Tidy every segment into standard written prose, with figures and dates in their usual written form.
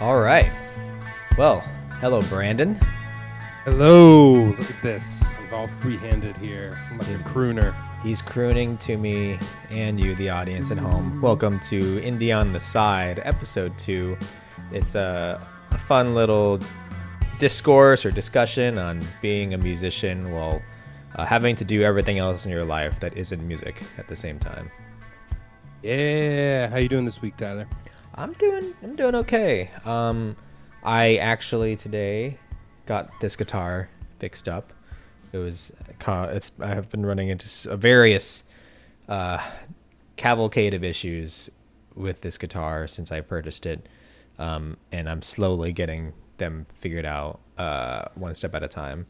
All right. Well, hello, Brandon. Hello, look at this. I'm all free-handed here. I'm like a crooner. He's crooning to me and you, the audience at home. Welcome to Indie on the Side, episode 2. It's a fun little discourse or discussion on being a musician while having to do everything else in your life that isn't music at the same time. Yeah, how you doing this week, Tyler? I'm doing okay. I actually today got this guitar fixed up. I have been running into various cavalcade of issues with this guitar since I purchased it, and I'm slowly getting them figured out one step at a time.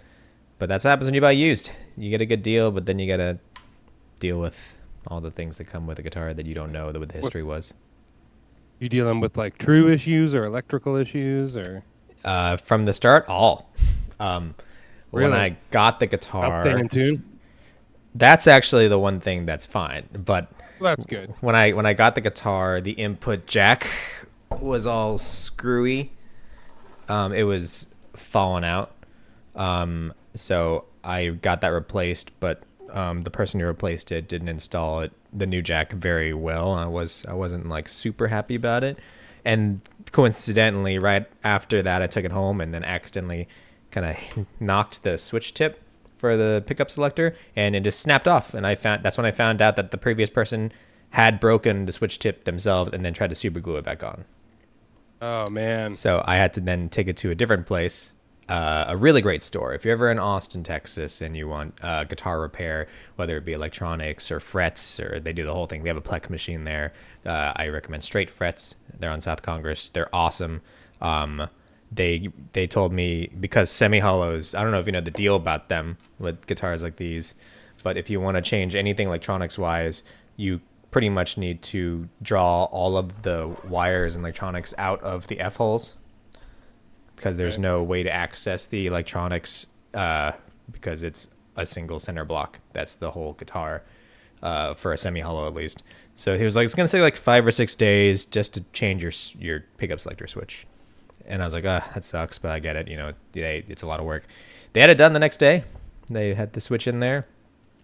But that's what happens when you buy used. You get a good deal, but then you gotta deal with all the things that come with a guitar that you don't know what the history was. You dealing with like true issues or electrical issues or? From the start, all. When Really? I got the Not staying guitar, in tune? that's actually the one thing that's fine. But Well, that's good. when I got the guitar, the input jack was all screwy. It was falling out. So I got that replaced, but the person who replaced it didn't install the new jack very well. I wasn't like super happy about it, and coincidentally, right after that, I took it home and then accidentally kind of knocked the switch tip for the pickup selector, and it just snapped off. And that's when I found out that the previous person had broken the switch tip themselves and then tried to super glue it back on. Oh man. So I had to then take it to a different place, a really great store. If you're ever in Austin, Texas, and you want guitar repair, whether it be electronics or frets, or they do the whole thing, they have a Plek machine there. I recommend Straight Frets. They're on South Congress. They're awesome. They told me, because semi-hollows, I don't know if you know the deal about them with guitars like these, but if you want to change anything electronics-wise, you pretty much need to draw all of the wires and electronics out of the F-holes, because there's Okay. no way to access the electronics because it's a single center block. That's the whole guitar for a semi-hollow at least. So he was like, it's going to take like 5 or 6 days just to change your pickup selector switch. And I was like, that sucks, but I get it. You know, it's a lot of work. They had it done the next day. They had the switch in there.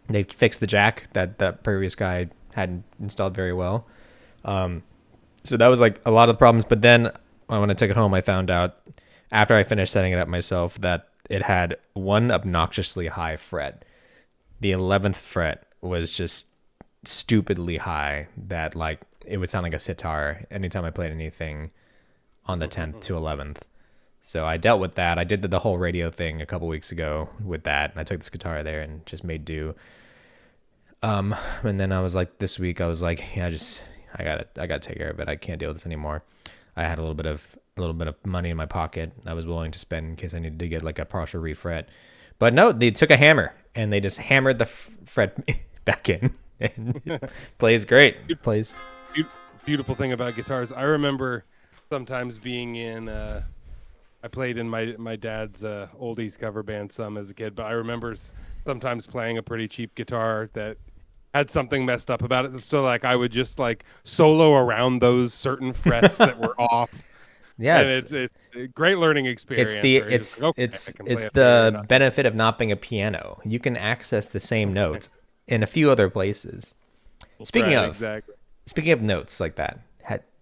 They fixed the jack that the previous guy hadn't installed very well. So that was like a lot of the problems. But then when I took it home, I found out after I finished setting it up myself that it had one obnoxiously high fret. The 11th fret was just stupidly high, that like it would sound like a sitar anytime I played anything on the 10th to 11th. So I dealt with that. I did the whole radio thing a couple weeks ago with that. And I took this guitar there and just made do. And then I was like, this week I was like, yeah, I gotta take care of it. I can't deal with this anymore. I had a little bit of money in my pocket I was willing to spend in case I needed to get like a partial refret. But no, they took a hammer and they just hammered the fret back in, and it plays great. Plays. Beautiful thing about guitars. I remember sometimes being in I played in my dad's oldies cover band some as a kid, but I remember sometimes playing a pretty cheap guitar that had something messed up about it. So like I would just like solo around those certain frets that were off. Yeah, And it's a great learning experience. it's the where you're it's just like, okay, I it's can play it's it better or the not. benefit of not being a piano. You can access the same notes in a few other places. Speaking Right, of exactly. speaking of notes like that,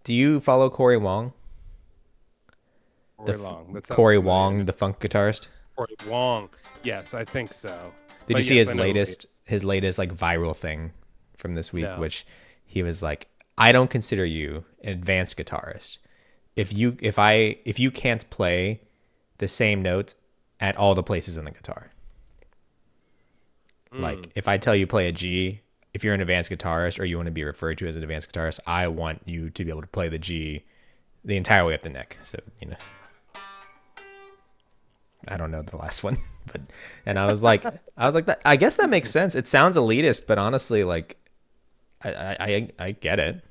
do you follow Corey Wong? Corey Long. That sounds Corey familiar. Wong, the funk guitarist. Corey Wong. Yes, I think so. Did But you see yes, his I know who he is. latest like viral thing from this week, No. which he was like, I don't consider you an advanced guitarist if you can't play the same notes at all the places in the guitar. Like if I tell you play a G, if you're an advanced guitarist or you want to be referred to as an advanced guitarist, I want you to be able to play the G the entire way up the neck. So, I don't know the last one, but and I was like that. I guess that makes sense. It sounds elitist, but honestly, like, I get it.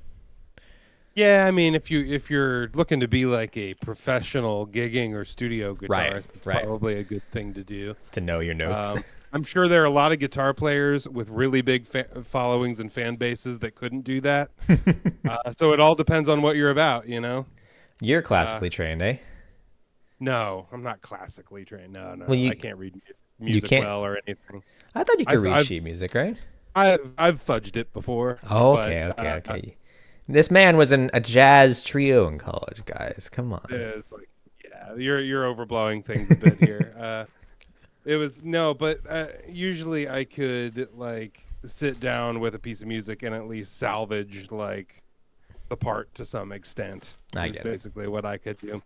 Yeah, I mean, if you're looking to be like a professional gigging or studio Right, guitarist, it's right. probably a good thing to do. To know your notes. I'm sure there are a lot of guitar players with really big followings and fan bases that couldn't do that. So it all depends on what you're about, you know? You're Uh, classically trained, eh? no, I'm not classically trained. No, Well, no, I can't read you music can't. well or anything. I thought you could I've read I've sheet music, right? I've fudged it before, Oh, but okay, okay, okay. This man was in a jazz trio in college, guys. Come on. it's like, yeah, you're overblowing things a bit here. It was no, but usually I could like sit down with a piece of music and at least salvage like the part to some extent. I Is get it. basically what I could do.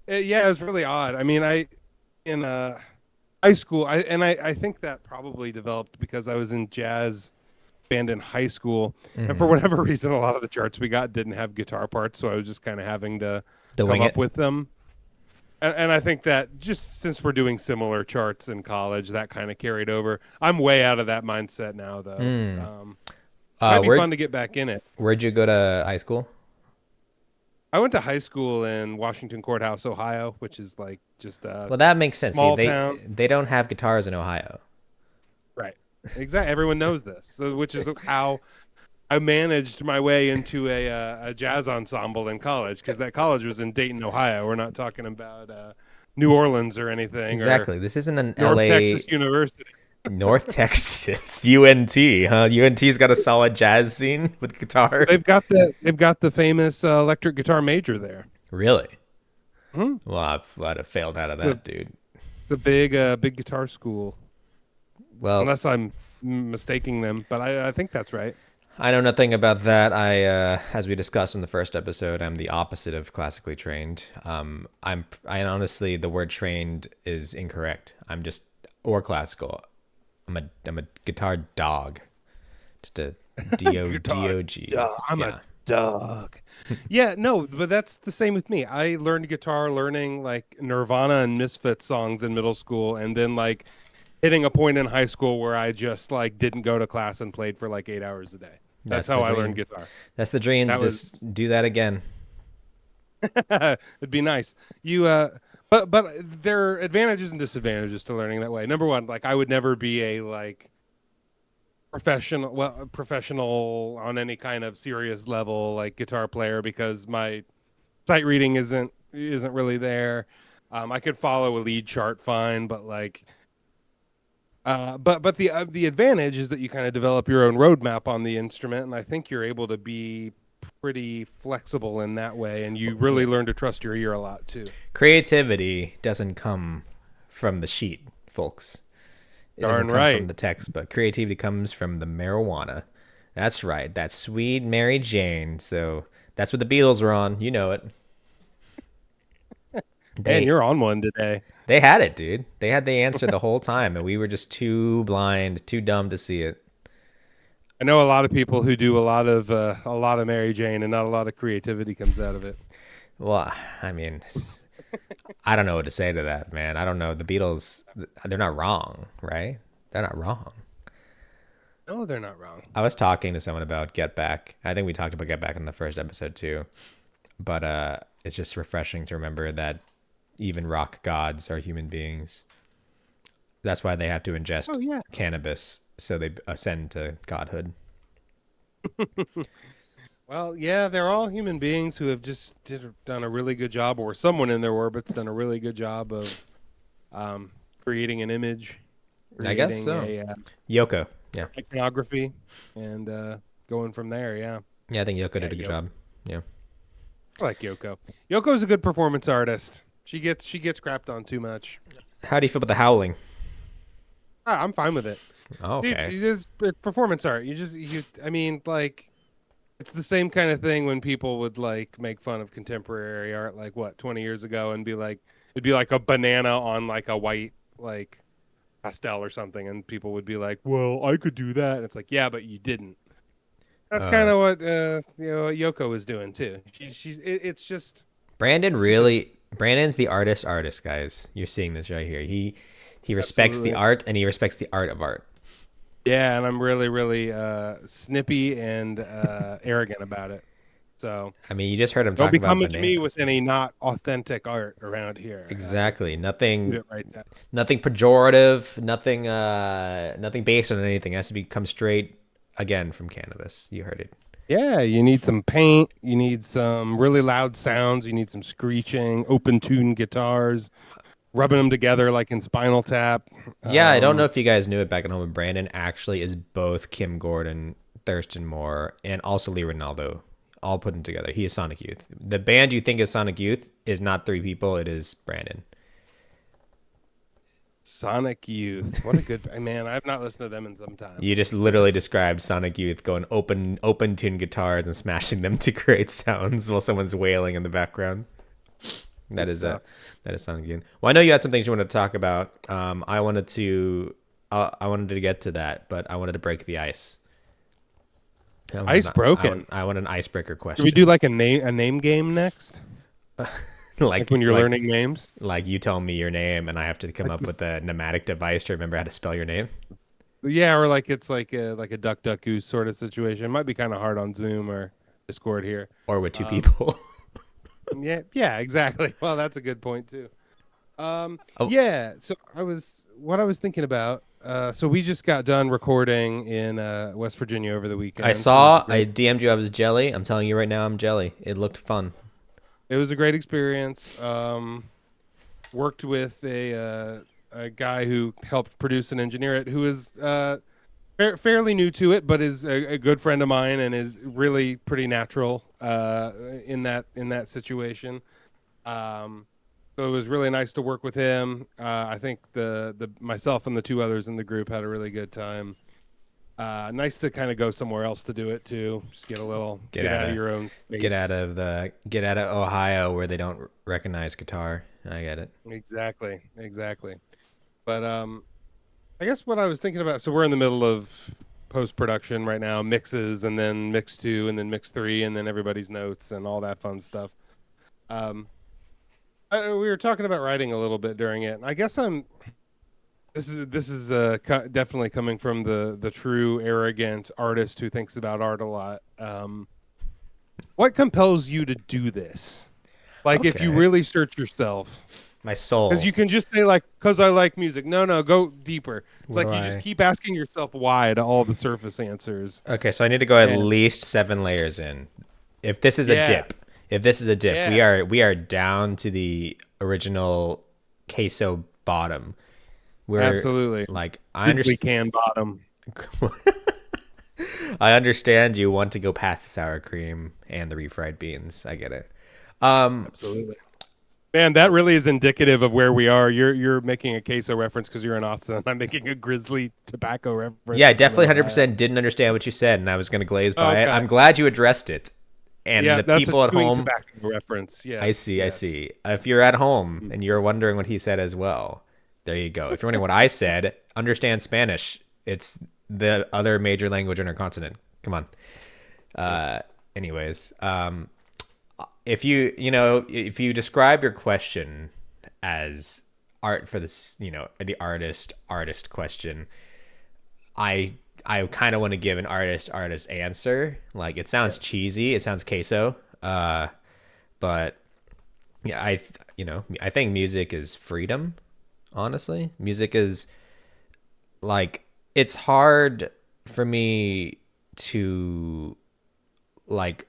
Yeah, it was really odd. I mean, I in high school, I think that probably developed because I was in jazz band in high school, and for Hmm. whatever reason, a lot of the charts we got didn't have guitar parts, so I was just kind of having to The come wing up it. with them. And I think that just since we're doing similar charts in college, that kind of carried over. I'm way out of that mindset now, though. Mm. Might be Where fun to get back in it. where'd you go to high school? I went to high school in Washington Courthouse, Ohio, which is like just a Well, that makes sense. See, small they town. they don't have guitars in Ohio. Right. Exactly. Everyone So- knows this. So, which is how I managed my way into a jazz ensemble in college because that college was in Dayton, Ohio. We're not talking about New Orleans or anything or exactly. This isn't an North LA Texas University. North Texas UNT, huh? UNT's got a solid jazz scene with guitar. They've got the famous electric guitar major there. Really? Hmm? Well, I'd have failed out of It's a that, dude. it's a big guitar school, Well, unless I'm mistaking them, but I think that's right. I know nothing about that. As we discussed in the first episode, I'm the opposite of classically trained. I honestly, the word trained is incorrect. I'm just, or classical. I'm a guitar dog. Just a Guitar dog. dog. I'm a Yeah. dog. Yeah, no, but that's the same with me. I learned guitar learning like Nirvana and Misfits songs in middle school, and then like hitting a point in high school where I just like didn't go to class and played for like 8 hours a day. That's That's how the I learned dream. guitar. That's the dream to That was just do that again. it'd be nice. You but there are advantages and disadvantages to learning that way. Number one, like I would never be a like professional on any kind of serious level like guitar player because my sight reading isn't really there. I could follow a lead chart fine, but like but the advantage is that you kind of develop your own roadmap on the instrument, and I think you're able to be pretty flexible in that way, and you really Yeah. learn to trust your ear a lot too. Creativity doesn't come from the sheet, folks. It doesn't Darn come from right. the text, but creativity comes from the marijuana. That's right. That sweet Mary Jane. So that's what the Beatles were on. You know it. Man, They you're on one today. they had it, dude. They had the answer the whole time, and we were just too blind, too dumb to see it. I know a lot of people who do a lot of Mary Jane, and not a lot of creativity comes out of it. Well, I mean, I don't know what to say to that, man. I don't know. The Beatles, they're not wrong, right? They're not wrong. No, they're not wrong. I was talking to someone about Get Back. I think we talked about Get Back in the first episode too. But it's just refreshing to remember that even rock gods are human beings. That's why they have to ingest Oh yeah. cannabis so they ascend to godhood. Well, yeah, they're all human beings who have just done a really good job, or someone in their orbit's done a really good job of creating an image, I guess creating so. a Yoko. Yeah. iconography, and going from there. Yeah, Yeah, I think Yoko yeah, did a good job. Yeah. I like Yoko. Yoko's a good performance artist. She gets crapped on too much. How do you feel about the howling? I'm fine with it. Oh, Dude, okay. it's performance art. I mean, like, it's the same kind of thing when people would like make fun of contemporary art, like what 20 years ago, and be like, it'd be like a banana on like a white like pastel or something, and people would be like, "Well, I could do that." And it's like, yeah, but you didn't. That's kind Uh, of what Yoko was doing too. It's just Brandon it's just Brandon's the artist, guys. You're seeing this right here. He respects the absolutely. art and he respects the art of art. Yeah, and I'm really, really snippy and arrogant about it. So I mean, you just heard him don't talk be about coming to me bananas. with any not authentic art around here. Exactly. Shoot Nothing it right there. nothing pejorative, nothing based on anything. It has to be come straight again from cannabis. You heard it. Yeah, you need some paint, you need some really loud sounds, you need some screeching, open tune guitars, rubbing them together like in Spinal Tap. Yeah, I don't know Um, if you guys knew it back at home, but Brandon actually is both Kim Gordon, Thurston Moore, and also Lee Ronaldo, all put in together. He is Sonic Youth. The band you think is Sonic Youth is not three people, it is Brandon. Sonic Youth. What a good man. I've not listened to them in some time. You just literally described Sonic Youth going open tune guitars and smashing them to create sounds while someone's wailing in the background. That Good is a stuff. that is Sonic Youth. Well, I know you had some things you wanted to talk about. I wanted to get to that, but I wanted to break the ice. Ice broken. I want an icebreaker Should we question. do like a name game next? Like like when you're like learning names? like you tell me your name and I have to come Like up with a pneumatic device to remember how to spell your name, yeah, or like it's like a duck duck goose sort of situation. It might be kind of hard on Zoom or Discord here. or with two Um, people. yeah, exactly. Well, that's a good point too. Oh, Yeah. So what I was thinking about. So we just got done recording in West Virginia over the I weekend. It was a saw. I great. DM'd you. I was jelly. I'm telling you right now, I'm jelly. It looked fun. It was a great experience. Worked with a guy who helped produce and engineer it, who is fairly new to it, but is a good friend of mine and is really pretty natural in that situation. Um, so it was really nice to work with him. I think the myself and the two others in the group had a really good time. Nice to kind of go somewhere else to do it too. Just Get get out out of of your own get out space. of the get out of Ohio where they don't recognize guitar. I get it. Exactly, exactly. But I guess what I was thinking about. So we're in the middle of post production right now, mixes, and then mix two, and then mix three, and then everybody's notes and all that fun stuff. Um, we were talking about writing a little bit during it. And I guess I'm. This is definitely coming from the true arrogant artist who thinks about art a lot. What compels you to do this? Like, if you Okay. really search yourself, My because soul. you can just say like, "Cause I like music." No, go deeper. It's What like do you just I? keep asking yourself why to all the surface answers. Okay, so I need to go at And least 7 layers in. If this is a yeah, dip, if this is a dip, yeah, we are down to the original queso bottom. We're absolutely. like I Grizzly understand. can bottom. I understand you want to go past sour cream and the refried beans. I get it. Absolutely. Man, that really is indicative of where we are. You're making a queso reference because you're in Austin. I'm making a grizzly tobacco reference Yeah, I because I'm in definitely Ohio. 100% didn't understand what you said, and I was going to glaze by it. Okay. I'm glad you addressed it. And Yeah, the that's a people at chewing home, tobacco reference. I Yes, see, I yes. see. If you're at home Mm. and you're wondering what he said as well, there you go. If you're wondering what I said, understand Spanish. It's the other major language on our continent. Come on. Yeah. Anyways, if you describe your question as art for this, the artist question, I kind of want to give an artist answer. Like it sounds Yes. cheesy, it sounds queso, but yeah, I think music is freedom. Honestly, music is like it's hard for me to like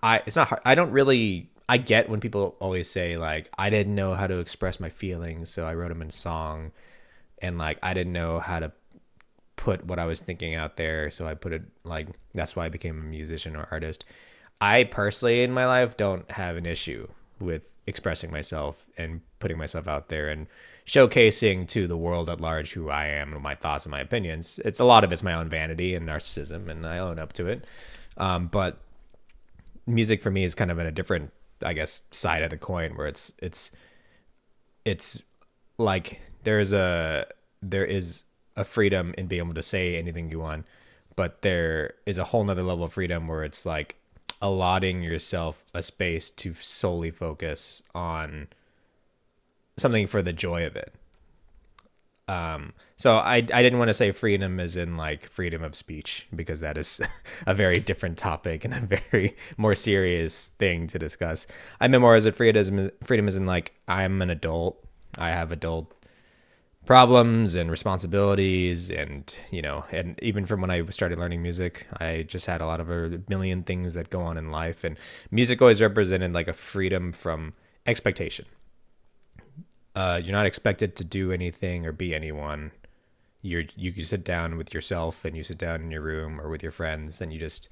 I it's not hard. I don't really I get when people always say like I didn't know how to express my feelings, so I wrote them in song, and like I didn't know how to put what I was thinking out there, so I put it like that's why I became a musician or artist. I personally in my life don't have an issue with expressing myself and putting myself out there and showcasing to the world at large who I am and my thoughts and my opinions. It's a lot of it's my own vanity and narcissism, and I own up to it. But music for me is kind of in a different, I guess, side of the coin where it's like there is a freedom in being able to say anything you want, but there is a whole nother level of freedom where it's like allotting yourself a space to solely focus on something for the joy of it. So I didn't want to say freedom as in like freedom of speech because that is a very different topic and a very more serious thing to discuss. I meant more as a freedom as in like I'm an adult. I have adult problems and responsibilities, and and even from when I started learning music, I just had a lot of a million things that go on in life, and music always represented like a freedom from expectation. You're not expected to do anything or be anyone. You can sit down with yourself, and you sit down in your room or with your friends, and you just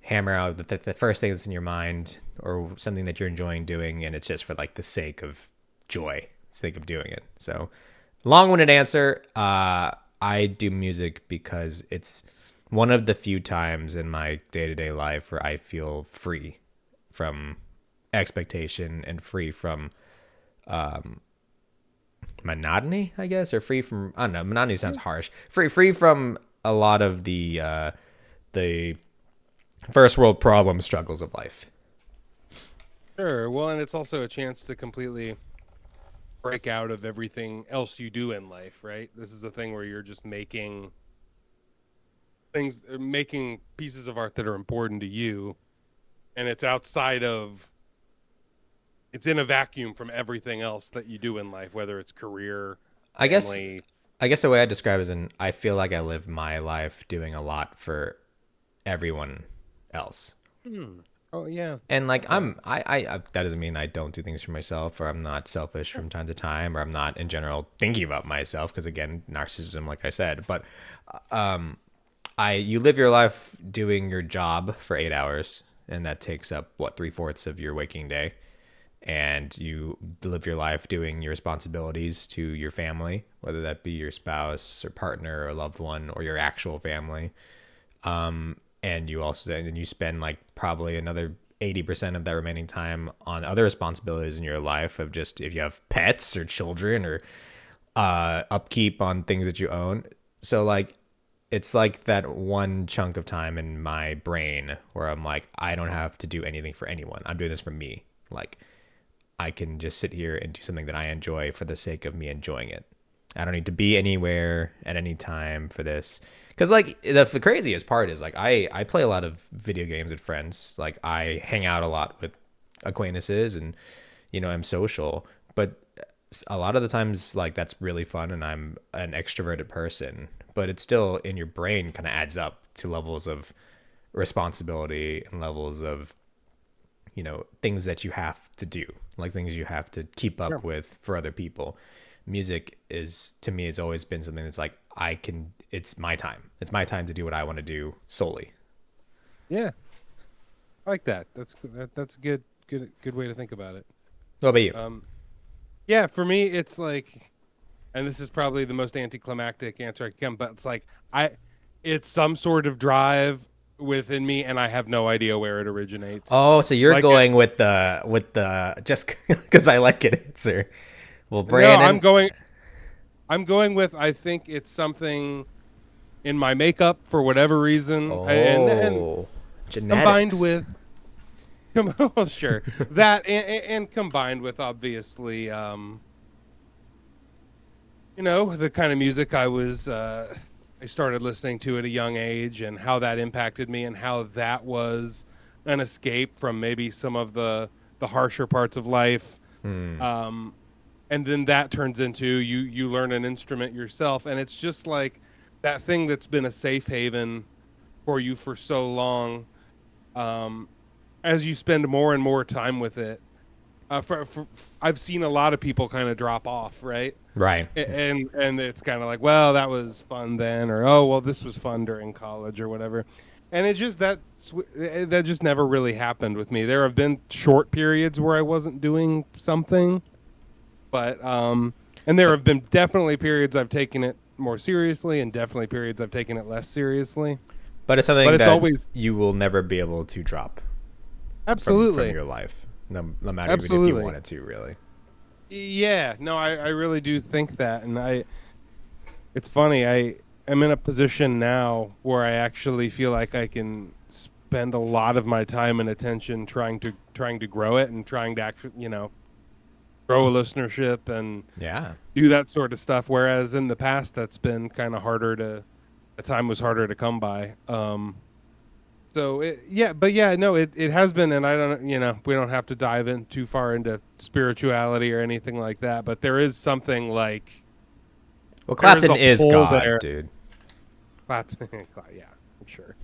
hammer out the first thing that's in your mind or something that you're enjoying doing, and it's just for like the sake of joy, sake of doing it. So, long-winded answer. I do music because it's one of the few times in my day-to-day life where I feel free from expectation and free from monotony, I guess, or free from, I don't know. Monotony sounds harsh. Free from a lot of the first world problem struggles of life. Sure. Well, and it's also a chance to completely break out of everything else you do in life, right? This is a thing where you're just making things, making pieces of art that are important to you, and it's in a vacuum from everything else that you do in life, whether it's career, I guess family. I guess the way I describe it is, I feel like I live my life doing a lot for everyone else. Hmm. Oh yeah. And like Yeah. that doesn't mean I don't do things for myself, or I'm not selfish from time to time, or I'm not in general thinking about myself, because again, narcissism, like I said. But I you live your life doing your job for 8 hours, and that takes up what, three-fourths of your waking day. And you live your life doing your responsibilities to your family, whether that be your spouse or partner or loved one or your actual family. And you spend like probably another 80% of that remaining time on other responsibilities in your life, of just if you have pets or children, or upkeep on things that you own. So like it's like that one chunk of time in my brain where I'm like, I don't have to do anything for anyone. I'm doing this for me. Like, I can just sit here and do something that I enjoy for the sake of me enjoying it. I don't need to be anywhere at any time for this. Because like the craziest part is like I play a lot of video games with friends. Like I hang out a lot with acquaintances, and I'm social. But a lot of the times, like, that's really fun, and I'm an extroverted person. But it's still in your brain, kind of adds up to levels of responsibility and levels of things that you have to do, like things you have to keep Yeah. up with for other people. Music is, to me, it's always been something that's like, it's my time. It's my time to do what I want to do solely. Yeah. I like that. That's a good way to think about it. What about you? Um, yeah, for me, it's like, and this is probably the most anticlimactic answer I can come, but it's like it's some sort of drive within me, and I have no idea where it originates. Oh, so you're Like, going with the just because I like it answer. Well, no, Brandon. I'm going with, I think it's something in my makeup for whatever reason, and Oh, combined genetics. with, well, sure, that and combined with, obviously, the kind of music I started listening to at a young age, and how that impacted me, and how that was an escape from maybe some of the harsher parts of life. Hmm. Um, and then that turns into you learn an instrument yourself, and it's just like that thing that's been a safe haven for you for so long. Um, as you spend more and more time with it, I've seen a lot of people kind of drop off, right? Right. And it's kind of like, well, that was fun then, or oh, well, this was fun during college or whatever. And that just never really happened with me. There have been short periods where I wasn't doing something, but and there But have been definitely periods I've taken it more seriously, and definitely periods I've taken it less seriously. but it's But something it's that always you will never be able to drop from absolutely, your life, no matter even if you absolutely, wanted to, really. yeah. No, I really do think that, and it's funny. I am in a position now where I actually feel like I can spend a lot of my time and attention trying to grow it, and trying to actually, grow a listenership and Yeah. do that sort of stuff. Whereas in the past, that's been kind of harder to, the time was harder to come by. So yeah, but yeah, no, it has been, and I don't, we don't have to dive in too far into spirituality or anything like that, but there is something like Well, there is Clapton a is pull God, there. dude. Yeah, I'm sure.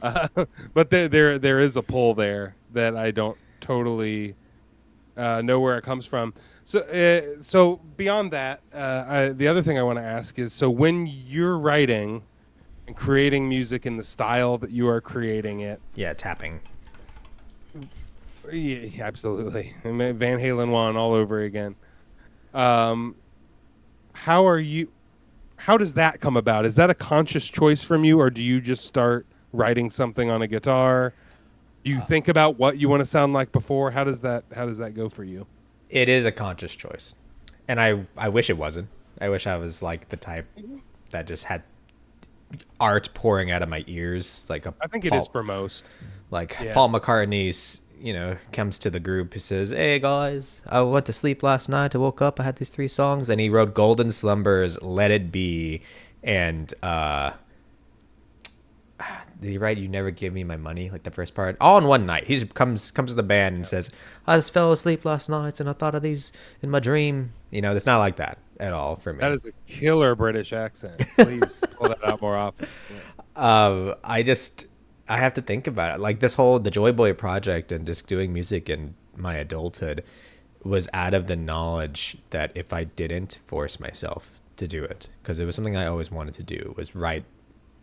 Uh, but there is a pull there that I don't totally know where it comes from. So beyond that, the other thing I want to ask is, so when you're writing and creating music in the style that you are creating it, Yeah, tapping. yeah, absolutely, Van Halen one all over again. Um, how are you? How does that come about? Is that a conscious choice from you, or do you just start writing something on a guitar? Do you think about what you want to sound like before? How does that go for you? It is a conscious choice, and I wish it wasn't. I wish I was like the type that just had art pouring out of my ears, like a I think it is Paul, for most. like Yeah. Paul McCartney's. Comes to the group. He says, "Hey guys, I went to sleep last night. I woke up. I had these three songs." And he wrote "Golden Slumbers," "Let It Be," and did he write "You Never Give Me My Money," like the first part, all in one night. He just comes to the band and says, "I just fell asleep last night and I thought of these in my dream." It's not like that at all for That me. is a killer British accent. Please pull that out more often. Yeah. I have to think about it. Like this whole the Joy Boy project and just doing music in my adulthood was out of the knowledge that if I didn't force myself to do it, because it was something I always wanted to do, was write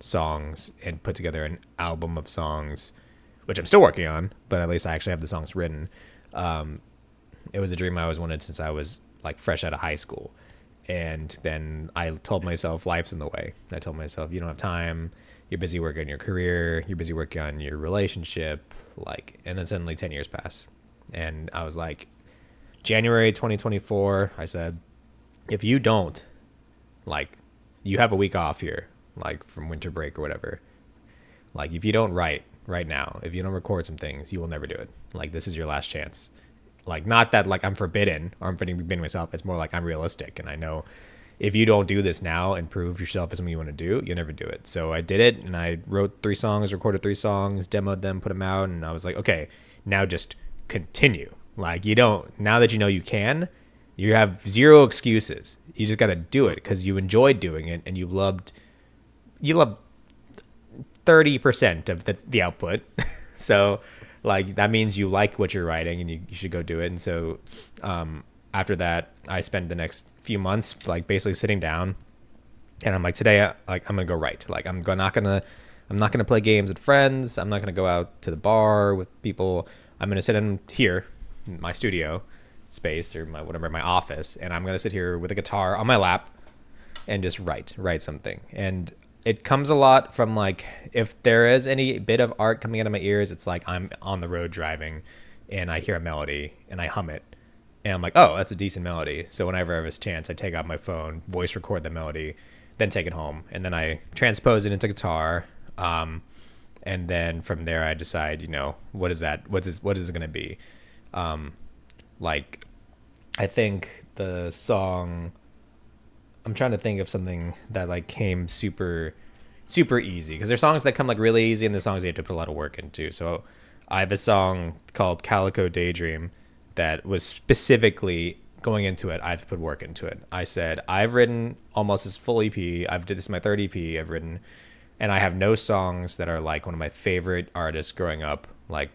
songs and put together an album of songs, which I'm still working on, but at least I actually have the songs written. It was a dream I always wanted since I was like fresh out of high school. And then I told myself life's in the way. I told myself you don't have time. You're busy working on your career. You're busy working on your relationship. And then suddenly 10 years pass. And I was like, January 2024, I said, if you don't, you have a week off here, from winter break or whatever. If you don't write right now, if you don't record some things, you will never do it. This is your last chance. Not that I'm forbidden or I'm forbidding myself. It's more like I'm realistic, and I know if you don't do this now and prove yourself as something you want to do, you'll never do it. So I did it, and I wrote 3 songs, recorded 3 songs, demoed them, put them out, and I was like, okay, now just continue. You don't, now that you know you can, you have 0 excuses. You just got to do it because you enjoyed doing it and you loved 30% of the output. So that means you like what you're writing and you should go do it. And so after that, I spent the next few months basically sitting down, and I'm like, today I'm gonna go write. I'm not gonna play games with friends. I'm not gonna go out to the bar with people. I'm gonna sit in here, in my studio space or my office, and I'm gonna sit here with a guitar on my lap and just write something. And it comes a lot from if there is any bit of art coming out of my ears, it's I'm on the road driving and I hear a melody and I hum it and I'm like, oh, that's a decent melody. So whenever I have this chance, I take out my phone, voice record the melody, then take it home, and then I transpose it into guitar. And then from there I decide, what is that? What is it going to be? I think the song, I'm trying to think of something that came super easy, because there's songs that come really easy and the songs you have to put a lot of work into. So I have a song called Calico Daydream that was specifically going into it. I had to put work into it. I said, I've written almost this full EP. This is my third EP I've written, and I have no songs that are one of my favorite artists growing up. One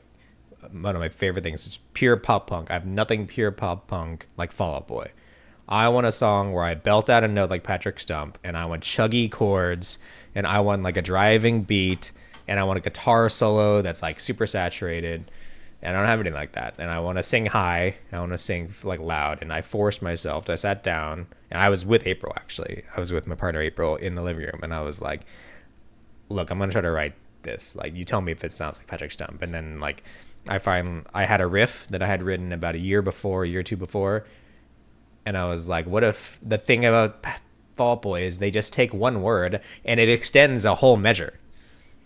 of my favorite things is pure pop punk. I have nothing pure pop punk like Fall Out Boy. I want a song where I belt out a note like Patrick Stump, and I want chuggy chords, and I want a driving beat, and I want a guitar solo that's super saturated, and I don't have anything like that. And I want to sing high, I want to sing loud, and I forced myself. I sat down, and I was with April, actually. I was with my partner April in the living room, and I was like, look, I'm going to try to write this. You tell me if it sounds like Patrick Stump. And then I had a riff that I had written about a year or 2 before. And I was like, what if the thing about Fall Out Boy is they just take one word and it extends a whole measure.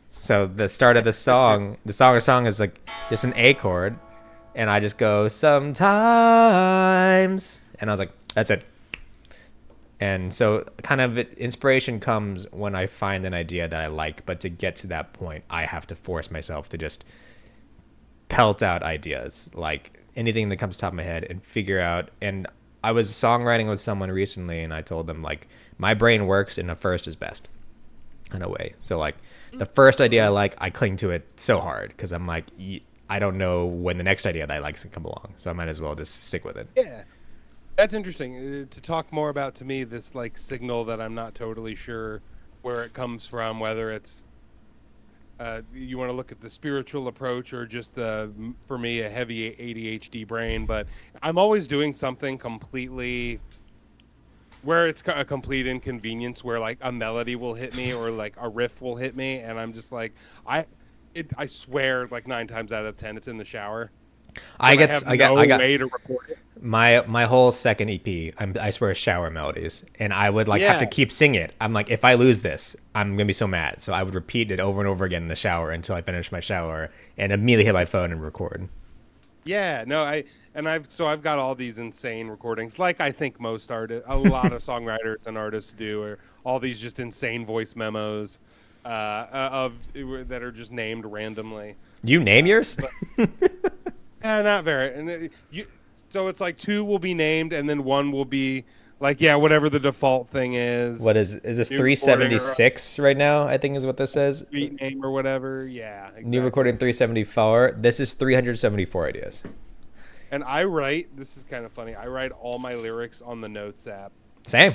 So the start of the song is just an A chord, and I just go sometimes, and I was like, that's it. And so kind of inspiration comes when I find an idea that I like, but to get to that point, I have to force myself to just pelt out ideas, anything that comes to the top of my head, and figure out. And I was songwriting with someone recently, and I told them like my brain works in a first is best in a way. So like the first idea I like, I cling to it so hard because I'm like, I don't know when the next idea that I like to come along, so I might as well just stick with it. Yeah. That's interesting to talk more about to me this like signal that I'm not totally sure where it comes from, whether it's you want to look at the spiritual approach or just for me a heavy ADHD brain, but I'm always doing something completely where it's a complete inconvenience where like a melody will hit me or like a riff will hit me and I'm just like I swear like 9 times out of 10 it's in the shower I because I get have I got no I got way to record it. my whole second EP. I swear shower melodies, and I would like have Yeah. to keep singing it. I'm like, if I lose this, I'm gonna be so mad. So I would repeat it over and over again in the shower until I finish my shower and immediately hit my phone and record. Yeah, no, I've got all these insane recordings, like I think most artists, a lot of songwriters and artists do, or all these just insane voice memos, of that are just named randomly. You name yours? But not very, and so it's like two will be named, and then one will be like, yeah, whatever the default thing What is, is this new recording or 376 right now? I think is what this says. street name or whatever. Yeah, New exactly. recording 374. This is 374 ideas. And I write. This is kind of funny. I write all my lyrics on the Notes app. Same,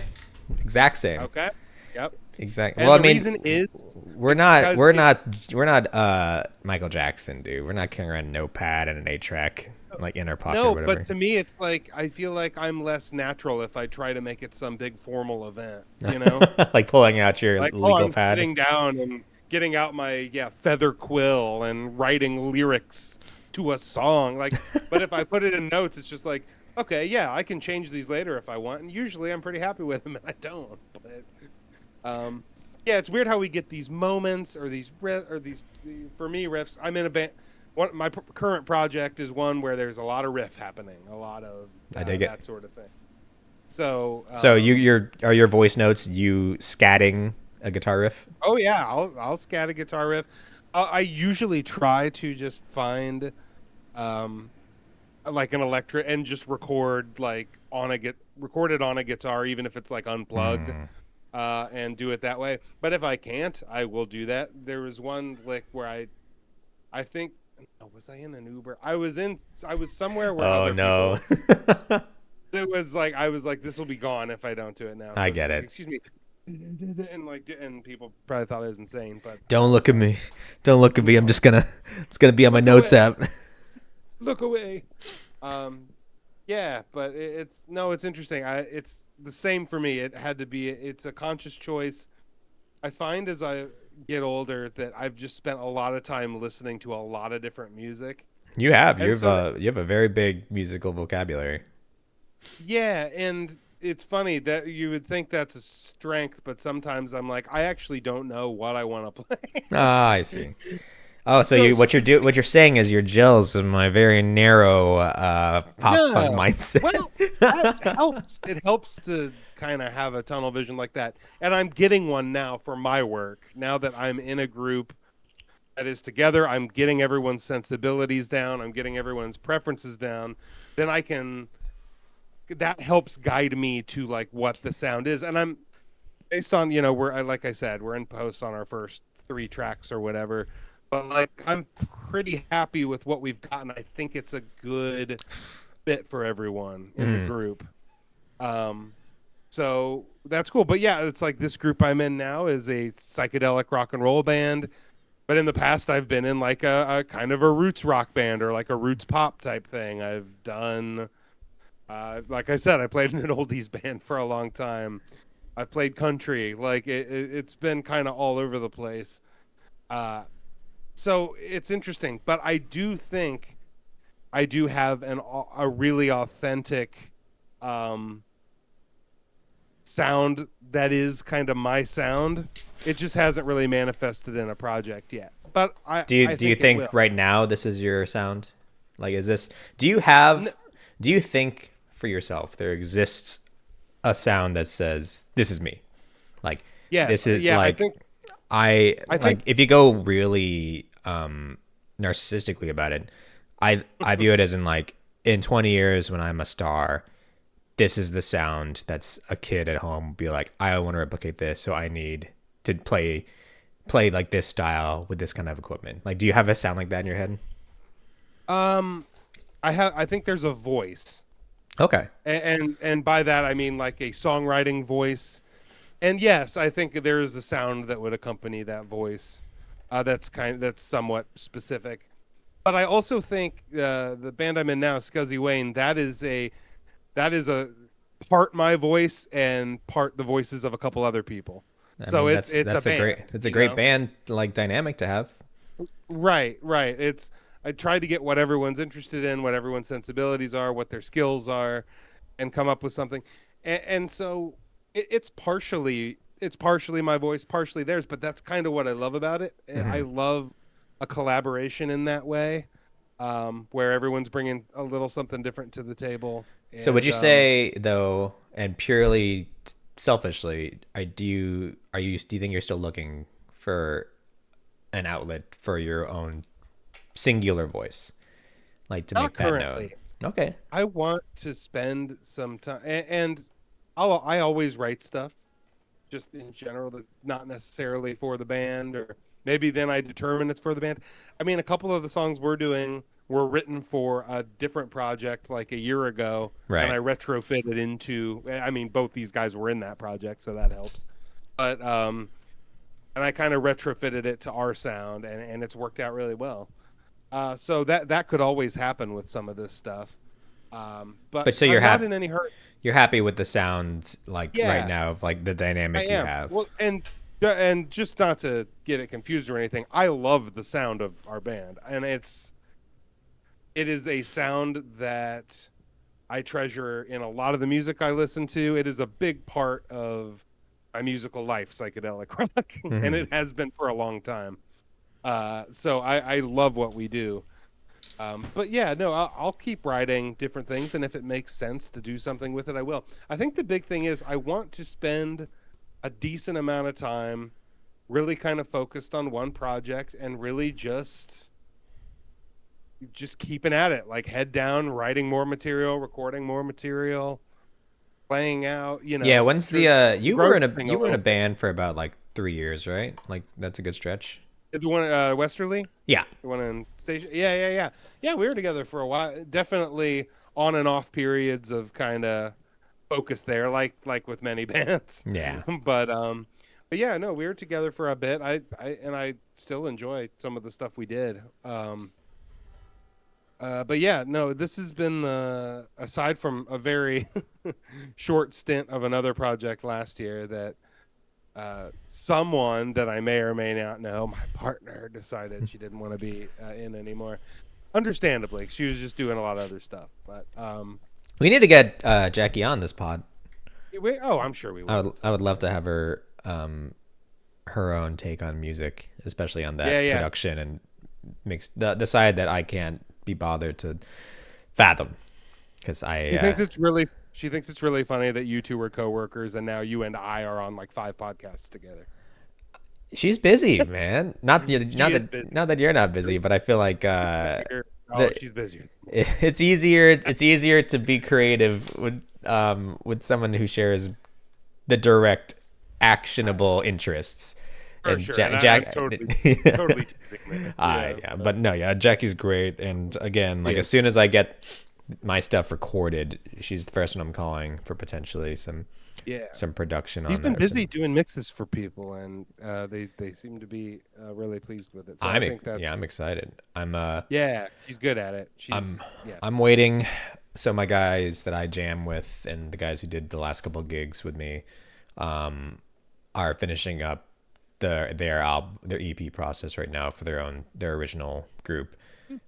exact same. Okay. Yep. Exactly. And Well, I the mean, reason is we're not because we're not Michael Jackson, dude. We're not carrying around a notepad and an 8-track like in our pocket or no, whatever. but to me, it's like I feel like I'm less natural if I try to make it some big formal event. You know, Like pulling out your like legal I'm pad. sitting down and getting out my feather quill and writing lyrics to a song. Like, but if I put it in notes, it's just like, okay, yeah, I can change these later if I want. And usually, I'm pretty happy with them, and I don't. But yeah, it's weird how we get these moments or these for me riffs. I'm in a band. My current project is one where there's a lot of riff happening, a lot of I dig it. that sort of thing. So So are your voice notes you scatting a guitar riff? oh yeah, I'll scat a guitar riff. I usually try to just find um like an electric and just record like record it on a guitar, even if it's like unplugged. And do it that way. But if I can't, I will do that. There was one lick where I think, was I in an Uber? I was somewhere where Oh other no. people. It was like I was like, this will be gone if I don't do it now. So I it's get like, it. excuse me, and people probably thought I was insane. But Don't look at me. Don't look at me. I'm just gonna it's gonna be on my notes app. look away. Yeah, but it's interesting. It's the same for me. It had to be. It's a conscious choice. I find as I get older that I've just spent a lot of time listening to a lot of different music. You have And so, you have a very big musical vocabulary. yeah, and it's funny that you would think that's a strength, but sometimes I'm like, I actually don't know what I want to play. Ah, I see. Oh, so So what you're saying is you're jealous of my very narrow pop punk no, mindset. well, that helps. It helps to kind of have a tunnel vision like that, and I'm getting one now for my work. Now that I'm in a group that is together, I'm getting everyone's sensibilities down. I'm getting everyone's preferences down. Then that helps guide me to like what the sound is, and I'm based on like I said, we're in post on our first 3 tracks or whatever, but like I'm pretty happy with what we've gotten. I think it's a good fit for everyone in the group. So that's cool. But yeah, it's like this group I'm in now is a psychedelic rock and roll band. But in the past, I've been in like a kind of a roots rock band or like a roots pop type thing. I've done, like I said, I played in an oldies band for a long time. I've played country. Like it's been kind of all over the place. So it's interesting. But I do think I do have a really authentic sound that is kind of my sound. It just hasn't really manifested in a project yet. But Do you think right now this is your sound? Like, is this? Do you think for yourself there exists a sound that says this is me? Like, yeah, this is yeah. like I like think if you go really narcissistically about it, I view it as in like in 20 years when I'm a star, this is the sound that's a kid at home be like, I want to replicate this, so I need to play like this style with this kind of equipment. Like, do you have a sound like that in your head? Um, I think there's a voice, Okay. and by that I mean like a songwriting voice. And yes, I think there is a sound that would accompany that voice. That's somewhat specific. But I also think the band I'm in now, Scuzzy Wayne, that is a part my voice and part the voices of a couple other people. I So mean, it's a that's a band, great band like dynamic to have. Right, right. I tried to get what everyone's interested in, what everyone's sensibilities are, what their skills are, and come up with something. And so it's partially my voice, partially theirs, but that's kind of what I love about it. I Hmm. love a collaboration in that way, where everyone's bringing a little something different to the table. So would And you say though, and purely selfishly, do you think you're still looking for an outlet for your own singular voice, like to not make that known? currently. Okay. I want to spend some time, and I always write stuff just in general, that not necessarily for the band, or maybe then I determine it's for the band. I mean, a couple of the songs we're doing were written for a different project like a year ago, and I Right. retrofitted into. I mean, both these guys were in that project, so that helps. But and I kind of retrofitted it to our sound, and it's worked out really well. So that could always happen with some of this stuff. But But so I'm not in any hurry. you're happy with the sound like right Yeah, now of like the I dynamic you am. have. Well, and just not to get it confused or anything, I love the sound of our band, and it is a sound that I treasure in a lot of the music I listen to. It is a big part of my musical life, psychedelic rock, and Hmm. it has been for a long time. So I love what we do. But yeah, no, I'll keep writing different things, and if it makes sense to do something with it, I will. I think the big thing is I want to spend a decent amount of time really kind of focused on one project and really just keeping at it, like head down, writing more material, recording more material, playing out, Yeah, when's to the grossing a you were in a little bit. band for about like 3 years, right? Like that's a good stretch. The one Westerly, Yeah. the one in station. Yeah, yeah, yeah. Yeah, we were together for a while. Definitely on and off periods of kind of focus there, like with many bands. Yeah. But yeah, no, we were together for a bit. I still enjoy some of the stuff we did. But yeah, no, this has been aside from a very short stint of another project last year that someone that I may or may not know, my partner, decided she didn't want to be in anymore. Understandably, she was just doing a lot of other stuff. But We need to get Jackie on this pod. I'm sure we will at I some would love point. to have her her own take on music, especially on Yeah, that yeah. production and mix the side that I can't be bothered to fathom because She thinks it's really funny that you two were coworkers and now you and I are on like 5 podcasts together. she's busy, man. She is busy. Not that you're not busy, but I feel like Oh, the, she's busy. it's easier to be creative with someone who shares the direct actionable interests. For And sure. And I'm Jack totally teasing there. yeah, but no, yeah, Jackie's great. And again, like Yeah. as soon as I get my stuff recorded, she's the first one I'm calling for potentially Yeah. some production She's on been there. busy doing mixes for people, and they seem to be really pleased with it. So I think Yeah, that's I'm excited. yeah, she's good at it. I'm She's yeah. I'm waiting. So my guys that I jam with and the guys who did the last couple gigs with me are finishing up their EP process right now for their original group.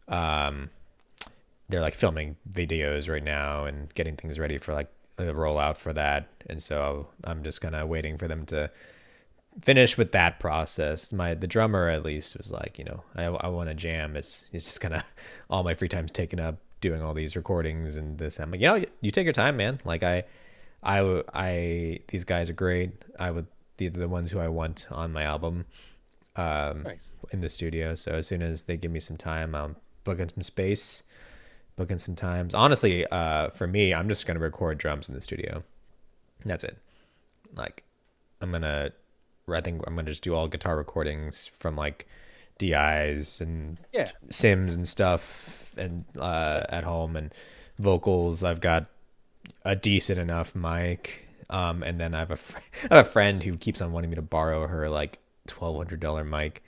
They're like filming videos right now and getting things ready for like the rollout for that. And so I'm just kind of waiting for them to finish with that process. The drummer at least was like, I want to jam. It's just kind of all my free time's taken up doing all these recordings and this. I'm like, you take your time, man. Like these guys are great. They're the ones who I want on my album Nice. in the studio. So as soon as they give me some time, I'll book in some space. booking some times. Honestly, for me, I'm just gonna record drums in the studio. That's it. Like, I'm gonna, I think I'm gonna just do all guitar recordings from like DIs and Yeah. Sims and stuff, and at home, and vocals. I've got a decent enough mic. And then I have a friend who keeps on wanting me to borrow her like $1,200 mic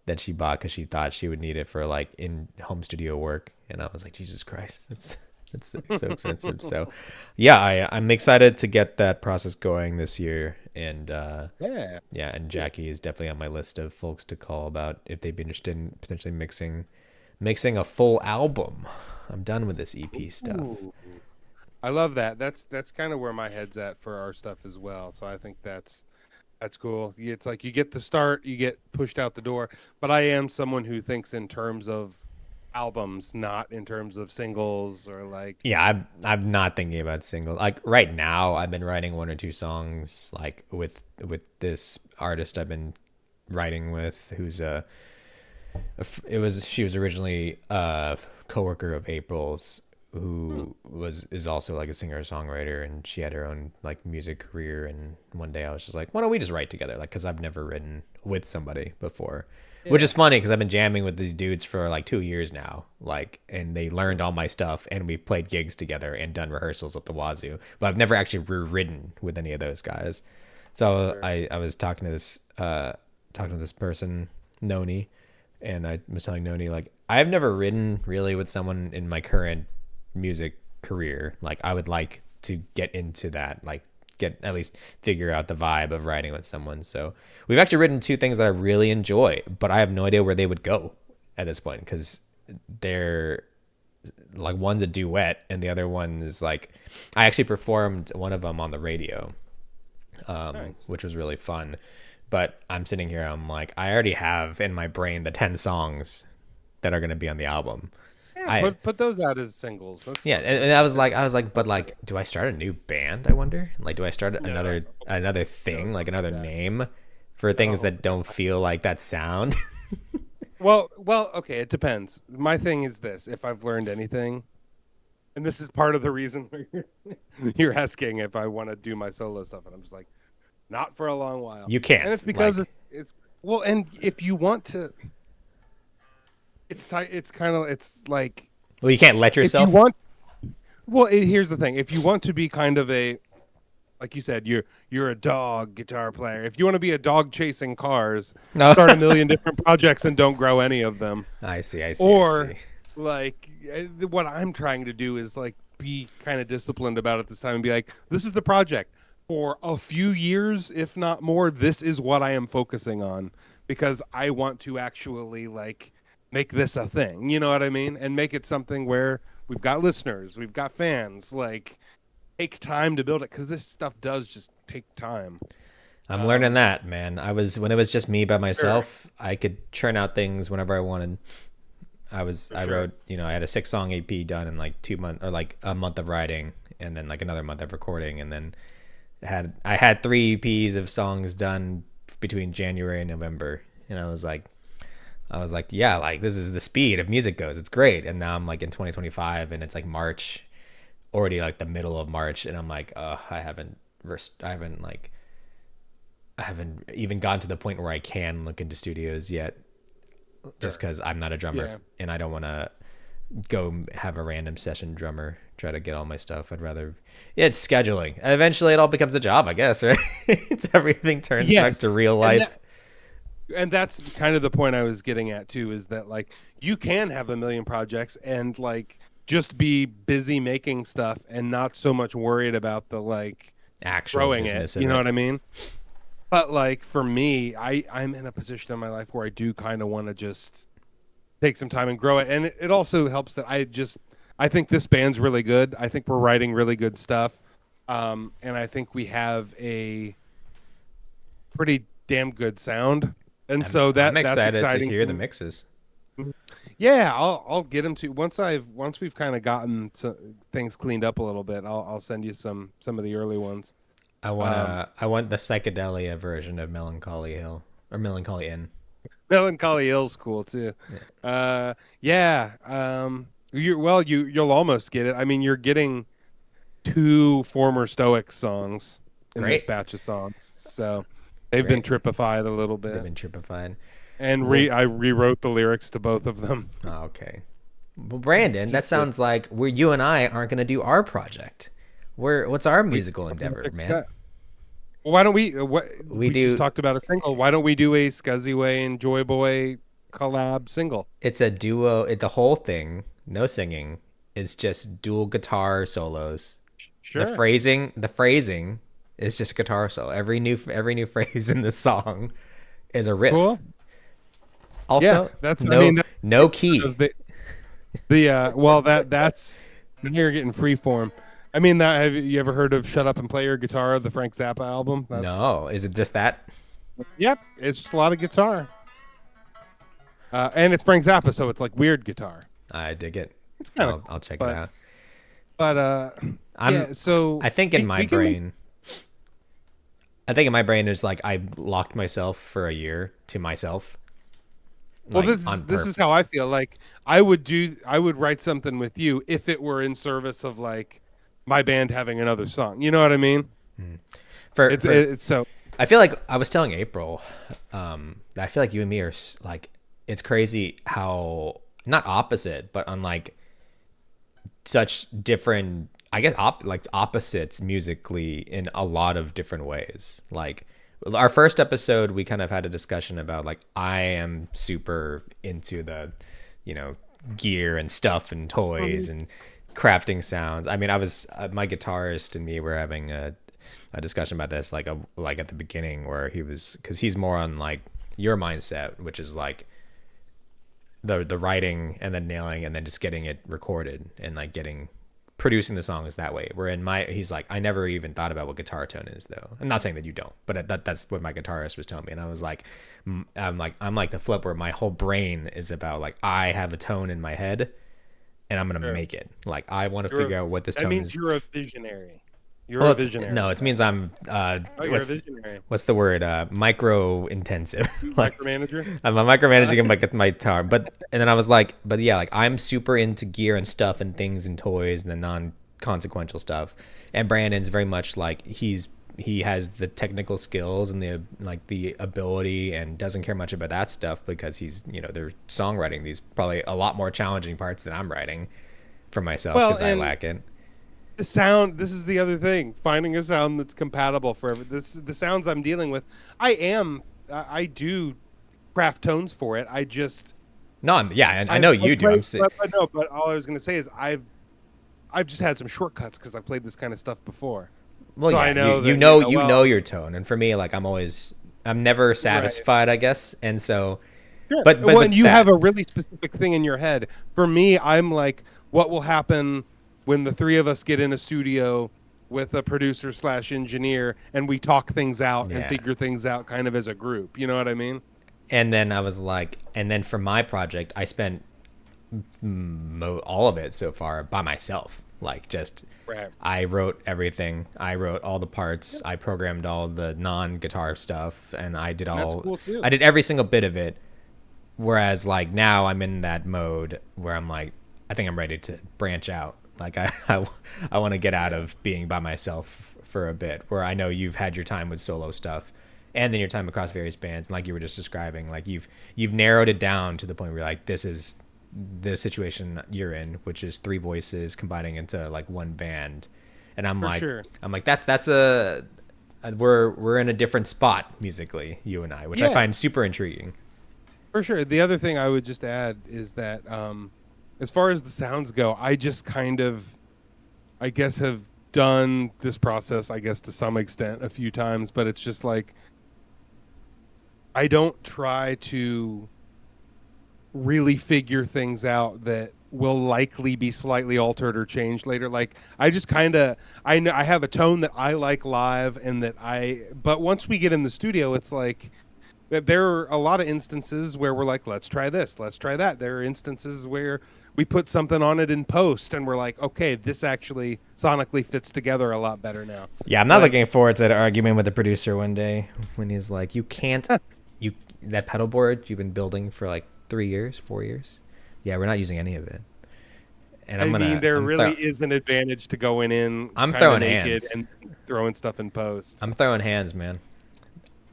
that she bought because she thought she would need it for like in home studio work, and I was like, Jesus Christ, that's so expensive. So, yeah, I'm excited to get that process going this year, and Yeah. yeah, and Jackie is definitely on my list of folks to call about if they'd be interested in potentially mixing a full album. I'm done with this EP stuff. Ooh. I love that. That's kind of where my head's at for our stuff as well. So I think that's cool. It's like you get the start, you get pushed out the door. But I am someone who thinks in terms of albums, not in terms of singles or like. Yeah, I'm not thinking about singles. Like right now, I've been writing one or two songs like with this artist I've been writing with, who's she was originally a coworker of April's, Hmm. who is also like a singer songwriter, and she had her own like music career. And one day I was just like, why don't we just write together? Like, because I've never written with somebody before, which Yeah. is funny because I've been jamming with these dudes for like 2 years now, like, and they learned all my stuff, and we've played gigs together and done rehearsals at the wazoo, but I've never actually written with any of those guys. So Sure. I was talking to this person, Noni, and I was telling Noni, like, I've never written really with someone in my current music career. Like, I would like to get into that, like, get at least figure out the vibe of writing with someone. So we've actually written two things that I really enjoy, but I have no idea where they would go at this point, because they're like, one's a duet and the other one is like, I actually performed one of them on the radio, Nice. which was really fun. But I'm sitting here, I'm like, I already have in my brain the 10 songs that are going to be on the album. Yeah, I put those out as singles. That's Yeah, fine. and I was like, but like, do I start a new band? I wonder. Like, do I start No, another no, thing, like don't do another that. name for things No. that don't feel like that sound? Well, okay, it depends. My thing is this: if I've learned anything, and this is part of the reason you're asking if I want to do my solo stuff, and I'm just like, not for a long while. You And it's can't. because Like, it's well, and if you want to, it's kind of it's like well, you can't let if you yourself. want. Well, here's the thing: if you want to be kind of a, like you said, you're a dog guitar player. If you want to be a dog chasing cars, No. start a million different projects and don't grow any of them. I see. I see. I Or see. like what I'm trying to do is like be kind of disciplined about it this time and be like, this is the project for a few years, if not more. This is what I am focusing on because I want to actually like make this a thing. You know what I mean? And make it something where we've got listeners, we've got fans. Like take time to build it because this stuff does just take time. I'm learning Um, that, man. I was when it was just me by sure, myself, I could churn out things whenever I wanted. for I sure. wrote, I had a 6 song EP done in like 2 months, or like a month of writing, and then like another month of recording, and then I had 3 EPs of songs done between January and November, and I was like, yeah, like, this is the speed of music goes. It's great. And now I'm like in 2025, and it's like March, already like the middle of March, and I'm like, I haven't even gotten to the point where I can look into studios yet, just Sure. because I'm not a drummer, Yeah. and I don't want to go have a random session drummer try to get all my stuff. I'd rather, yeah, it's scheduling. Eventually, it all becomes a job, I guess, right? It's, everything turns back to Yes. real And life. and that's kind of the point I was getting at too is that like you can have a million projects and like just be busy making stuff and not so much worried about the like Actual growing it, business you of know it. what I mean? But like for me, I'm in a position in my life where I do kind of want to just take some time and grow it, and it also helps that I think this band's really good. I think we're writing really good stuff, and I think we have a pretty damn good sound, and so I'm that's excited to exciting hear to the me. mixes. Yeah, I'll get them to once we've kind of gotten things cleaned up a little bit. I'll send you some of the early ones. Um, I want the psychedelia version of Melancholy Hill, or Melancholy Inn. Melancholy Hill's cool too. Yeah. Yeah. You'll almost get it. I mean, you're getting two former Stoic songs in this Great, batch of songs, so they've been great. tripified a little They've bit. been tripified. And Well, I rewrote the lyrics to both of them. okay. Well, Brandon, that Just to sounds like you and I aren't going to do our project. What's our musical endeavor, fix man? that. Well, why don't we? What We we just do. talked about a single. Why don't we do a Scuzzy Wayne Joy Boy collab single? It's a duo. The whole thing, no singing. It's just dual guitar solos. Sure. The phrasing is just guitar solo. Every new phrase in the song is a riff. Cool. Yeah, Also, that's. I no mean, no key. well that's now you're getting free form. I mean, that have you ever heard of "Shut Up and Play Your Guitar," the Frank Zappa album? That's No, is it just that? Yep. It's just a lot of guitar, and it's Frank Zappa, so it's like weird guitar. I dig it. It's kind of, I'll check it but out. but I'm yeah. So I think in my we can make- brain, I think in my brain is like I locked myself for a year to myself. well, Like on this is purpose. how I feel. Like I would write something with you if it were in service of like my band having another song. You know what I mean? For It's so I feel like I was telling April, I feel like you and me are like, it's crazy how not opposite, but unlike such different, I guess, like opposites musically in a lot of different ways. Like our first episode, we kind of had a discussion about like I am super into the, gear and stuff and toys and crafting sounds. I mean, I was my guitarist and me were having a discussion about this like at the beginning where he was because he's more on like your mindset, which is like the writing and then nailing and then just getting it recorded and like producing the songs that way. Where he's like, I never even thought about what guitar tone is though. I'm not saying that you don't, but that's what my guitarist was telling me. And I was like, I'm like the flip where my whole brain is about like, I have a tone in my head and I'm going to sure. make it. Like, I want to figure out what this That tone means is. you're a visionary. You're Well, a visionary. no, it means I'm, Oh, you're a visionary. what's the word? Micro intensive. Like, Micromanager. I'm micromanaging my guitar, and then I was like, but yeah, like I'm super into gear and stuff and things and toys and the non-consequential stuff. And Brandon's very much like he has the technical skills and the ability and doesn't care much about that stuff because they're songwriting these probably a lot more challenging parts than I'm writing for myself Well, because I and lack it. the sound. This is the other thing. Finding a sound that's compatible for the sounds I'm dealing with. I do craft tones for it. I just No, and I know you do. but all I was going to say is I've just had some shortcuts because I've played this kind of stuff before. Well, So yeah, I know you that, know you know, well, your tone, and for me, like I'm never satisfied, I guess, and so, sure. but Well, but and you that have a really specific thing in your head. For me, I'm like, what will happen when the three of us get in a studio with a producer slash engineer and we talk things out and yeah, figure things out kind of as a group. You know what I mean? and then I was like, and then for my project, I spent all of it so far by myself, like just. Right. I wrote everything. I wrote all the parts. I programmed all the non-guitar stuff, and I did That's all. cool too. I did every single bit of it. Whereas, like now, I'm in that mode where I'm like, I think I'm ready to branch out. Like I want to get out of being by myself for a bit. Where I know you've had your time with solo stuff, and then your time across various bands, and like you were just describing, like you've narrowed it down to the point where you're like, this is the situation you're in, which is three voices combining into like one band, and I'm For like, sure. that's we're in a different spot musically, you and I, which I Yeah. find super intriguing. For sure. The other thing I would just add is that as far as the sounds go, I just kind of, I guess, have done this process, I guess, to some extent a few times, but it's just like, I don't try to really figure things out that will likely be slightly altered or changed later. Like I just kind of I know I have a tone that I like live and but once we get in the studio it's like that there are a lot of instances where we're like, let's try this, let's try that. There are instances where we put something on it in post and we're like, okay, this actually sonically fits together a lot better now. Yeah, I'm not But- looking forward to that argument with the producer one day when he's like, you can't you that pedal board you've been building for like 3 years, 4 years. Yeah, we're not using any of it. and I mean, there I'm really is an advantage to going in I'm kind of throwing naked hands. and throwing stuff in post. I'm throwing hands, man.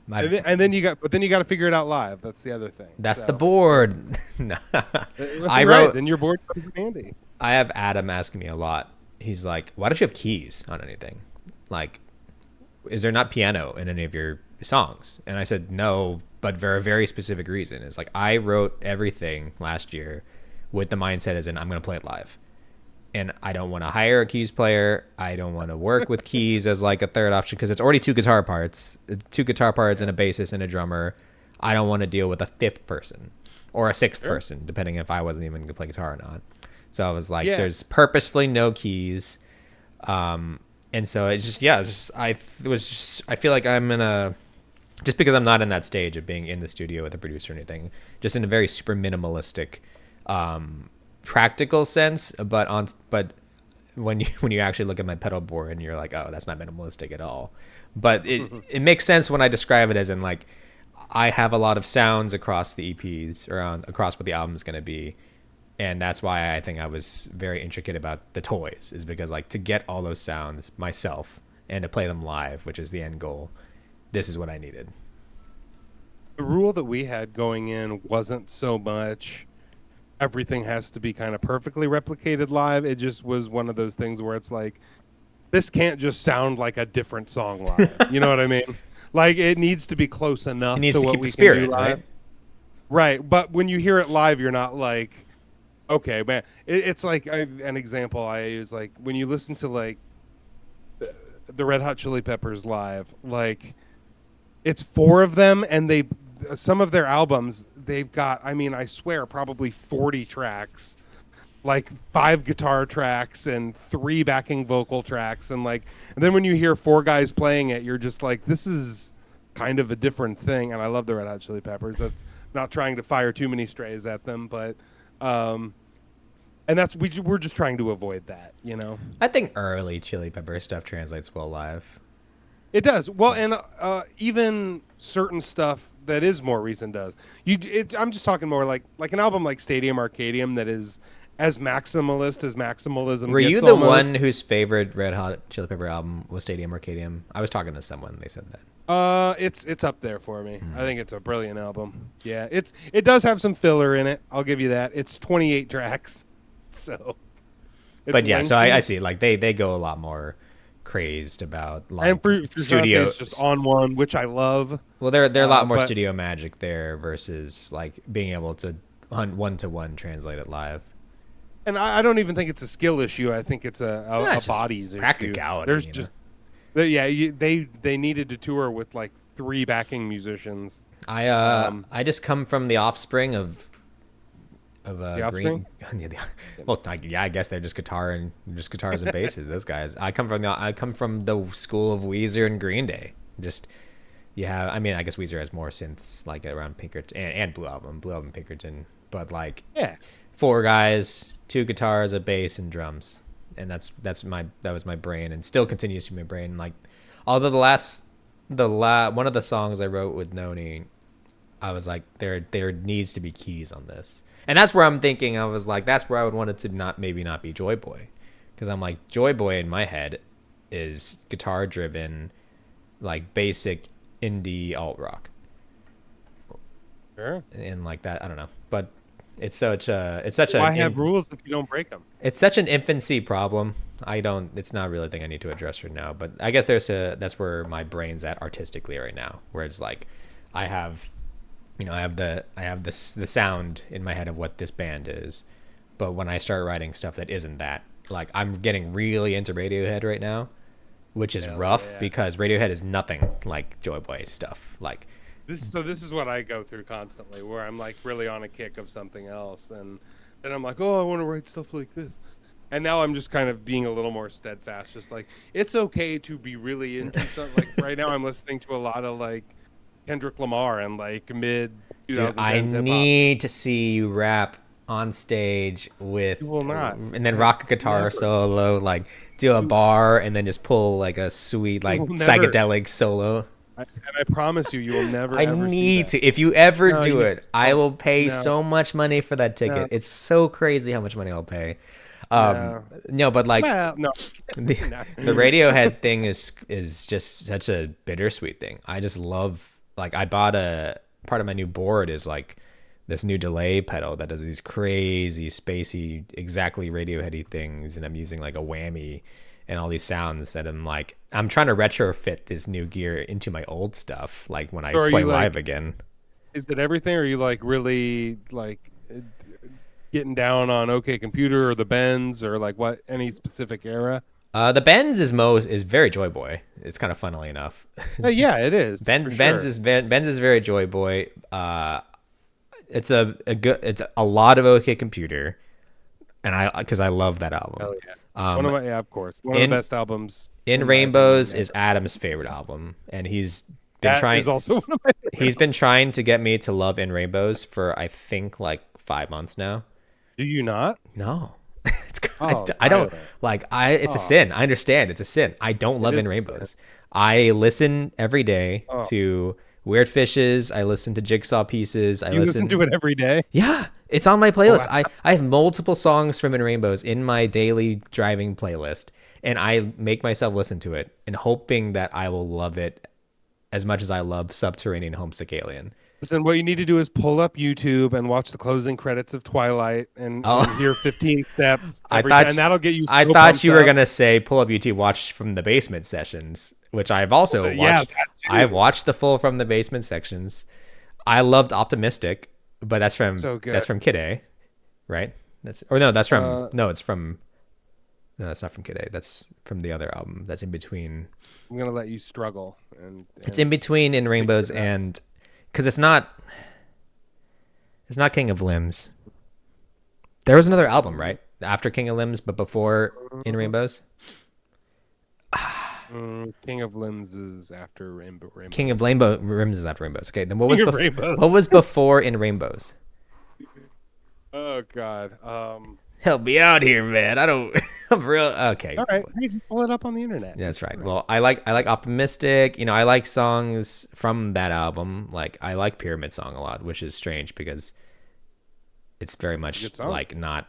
My And then you got to figure it out live. That's the other thing. That's the So, board. No. I right, wrote. then your board comes in handy. I have Adam asking me a lot. He's like, "Why don't you have keys on anything? Like, is there not piano in any of your songs?" And I said, "No, but for a very specific reason. It's like I wrote everything last year with the mindset as in I'm going to play it live, and I don't want to hire a keys player. I don't want to work with keys as like a third option because it's already two guitar parts, and a bassist and a drummer. I don't want to deal with a fifth person or a sixth Sure. person, depending if I wasn't even going to play guitar or not. So I was like, Yeah. there's purposefully no keys. And so it's just, yeah, it's just, I feel like I'm in a, just because I'm not in that stage of being in the studio with a producer or anything, just in a very super minimalistic, practical sense, but when you actually look at my pedal board and you're like, oh, that's not minimalistic at all. But it makes sense when I describe it as in like, I have a lot of sounds across the EPs or across what the album's going to be. And that's why I think I was very intricate about the toys, is because like to get all those sounds myself and to play them live, which is the end goal, this is what I needed. The rule that we had going in wasn't so much everything has to be kind of perfectly replicated live. It just was one of those things where it's like, this can't just sound like a different song live. You know what I mean? Like it needs to be close enough It needs to to what keep the we can do spirit, live. right? Right. But when you hear it live, you're not like, okay, man. It's like an example I use, like when you listen to like the Red Hot Chili Peppers live, like it's four of them, and some of their albums they've got. I mean, I swear, probably 40 tracks, like 5 guitar tracks and 3 backing vocal tracks, and then when you hear 4 guys playing it, you're just like, this is kind of a different thing. And I love the Red Hot Chili Peppers. That's not trying to fire too many strays at them, but and we're just trying to avoid that, you know. I think early Chili Pepper stuff translates well live. It does well, and even certain stuff that is more recent does. I'm just talking more like an album like Stadium Arcadium that is as maximalist as maximalism Were gets. you the almost. one whose favorite Red Hot Chili Pepper album was Stadium Arcadium? I was talking to someone, they said that. It's up there for me. I think it's a brilliant album. Yeah, it does have some filler in it. I'll give you that. It's 28 tracks, so. It's But yeah, so lengthy. I see like they go a lot more crazed about like And for studio. is just on one, which I love. Well, they're a lot more But studio magic there versus like being able to one to one translate it live. and I don't even think it's a skill issue. I think it's Yeah, a it's just bodies issue. practicality, There's you know? just they needed to tour with like 3 backing musicians. I just come from the offspring of The green. Well, I guess they're just guitars and basses. Those guys. I come from the school of Weezer and Green Day. Just I mean, I guess Weezer has more synths like around Pinkerton and Blue Album Pinkerton, but like Yeah, 4 guys, 2 guitars, a bass, and drums, and that was my brain, and still continues to be my brain. Like, although one of the songs I wrote with Noni, I was like, there needs to be keys on this, and that's where I'm thinking. I was like, that's where I would want it to maybe not be Joy Boy, because I'm like, Joy Boy in my head is guitar driven, like basic indie alt rock, sure. and like that. I don't know, but it's such Why have rules if you don't break them? it's such an infancy problem. It's not really a thing I need to address right now, but I guess that's where my brain's at artistically right now, where it's like I have the sound in my head of what this band is, but when I start writing stuff that isn't that, like I'm getting really into Radiohead right now, which is rough yeah. because Radiohead is nothing like Joy Boy stuff. Like, This is what I go through constantly, where I'm like really on a kick of something else, and then I'm like, oh, I want to write stuff like this. And now I'm just kind of being a little more steadfast, just like it's okay to be really into something. Like right now, I'm listening to a lot of like Kendrick Lamar and like mid 2010s I hip hop. need to see you rap on stage with, You will not. and then rock a guitar Never. solo, like do a bar, and then just pull like a sweet like will never. psychedelic solo. And I promise you, you will never I ever see need that. to. If you ever No, do you it, I don't. will pay No, so much money for that no, ticket. It's so crazy how much money I'll pay. no. No, but like Well, no. the No. the Radiohead thing is just such a bittersweet thing. I just love like I bought a part of my new board is like this new delay pedal that does these crazy spacey exactly Radioheady things, and I'm using like a whammy and all these sounds that I'm trying to retrofit this new gear into my old stuff like when I So are play you live like, again. is it everything? Or are you like really like getting down on OK Computer or the Bends or like what, any specific era? The Benz is very Joy Boy. It's kind of funnily enough. Yeah, it is for sure. Benz is very Joy Boy. It's a good it's a lot of OK Computer, and I because I love that album. Hell yeah. One of my, yeah, of course. One of the In best albums In in my opinion Rainbows ever. is Adam's favorite album, and been That is trying also one of my favorite he's been trying to get me to love In Rainbows for I think like 5 months now. Do you not? No. It's Oh, I don't Tyler. like I it's a Oh, sin. I understand it's a sin. I don't it love is In a sin. Rainbows. I listen every day Oh, to Weird Fishes. I listen to Jigsaw Pieces. I you listen listen to it every day? Yeah, it's on my Oh, playlist. I have multiple songs from In Rainbows in my daily driving playlist, and I make myself listen to it and hoping that I will love it as much as I love Subterranean Homesick Alien. listen, what you need to do is pull up YouTube and watch the closing credits of Twilight and Oh, hear 15 steps I every time. And thought that'll get you I so thought pumped you were up. gonna say pull up YouTube, watch from the basement sessions, which I've also Yeah, watched. that I've too. watched the full from the basement sections. I loved Optimistic, but So that's good. from Kid A, right? That's or no, that's from Uh, no, it's from no, that's not from Kid A. That's from the other album. That's in between. I'm gonna let you struggle It's in and between In figure Rainbows it out. and because it's not King of Limbs. There was another album right after King of Limbs, but before In Rainbows. King of Limbs is after King of Rainbows. Rainbow Rims is after Rainbows. Okay, then King of Rainbows. what was before In Rainbows? Oh God. Help me out here, man. I don't. I'm real. Okay, All right. Hey, just pull it up on the internet. that's right. All right. Well, I like Optimistic. You know, I like songs from that album. Like I like Pyramid Song a lot, which is strange because it's very It's a much good song. like not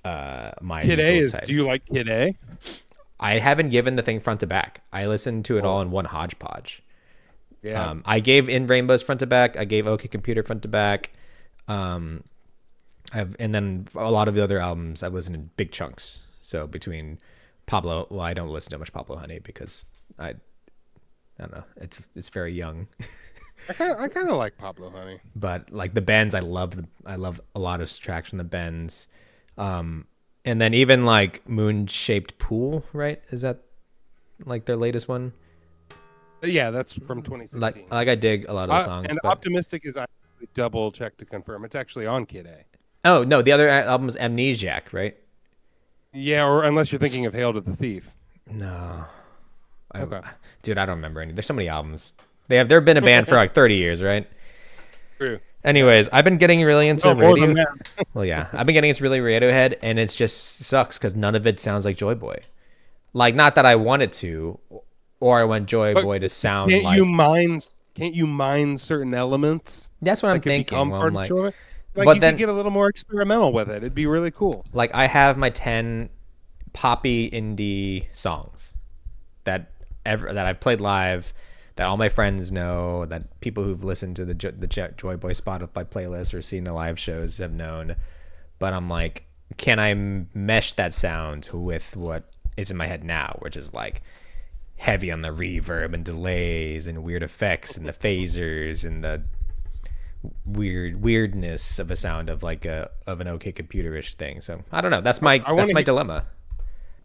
my Kid A usual is. type. Do you like Kid A? I haven't given the thing front to back. I listened to it all Oh, in one hodgepodge. yeah. I gave In Rainbows front to back. I gave OK Computer front to back. Um, and then a lot of the other albums I've listened in big chunks. So between Pablo, well, I don't listen to much Pablo Honey because I don't know, it's very young. I kind of like Pablo Honey. But like the Bends, I love a lot of tracks from the Bends. And then even like Moon Shaped Pool, right? Is that like their latest one? Yeah, that's from 2016. Like I dig a lot of the songs, And but Optimistic is, I double check to confirm. It's actually on Kid A. oh no, the other album is Amnesiac, right? Yeah, or unless you're thinking of Hail to the Thief. No, Okay. dude, I don't remember any. There's so many albums. They've been a band for like 30 years, right? True. Anyways, I've been getting really into No, more than radio. that. Well, yeah, I've been getting into really Radiohead, and it just sucks because none of it sounds like Joy Boy. Like, not that I wanted to, or I want Joy But Boy to sound can't like. you mine? Can't you mine certain elements That's what I'm that could thinking. become Well, part I'm of like, Joy? Like but you could then, get a little more experimental with it. It'd be really cool. like, I have my 10 poppy indie songs that I've played live, that all my friends know, that people who've listened to the Joy Boy Spotify playlist or seen the live shows have known. But I'm like, can I mesh that sound with what is in my head now, which is like heavy on the reverb and delays and weird effects and the phasers and the weirdness of a sound of like an OK Computerish thing. So I don't know. That's my I want to. dilemma.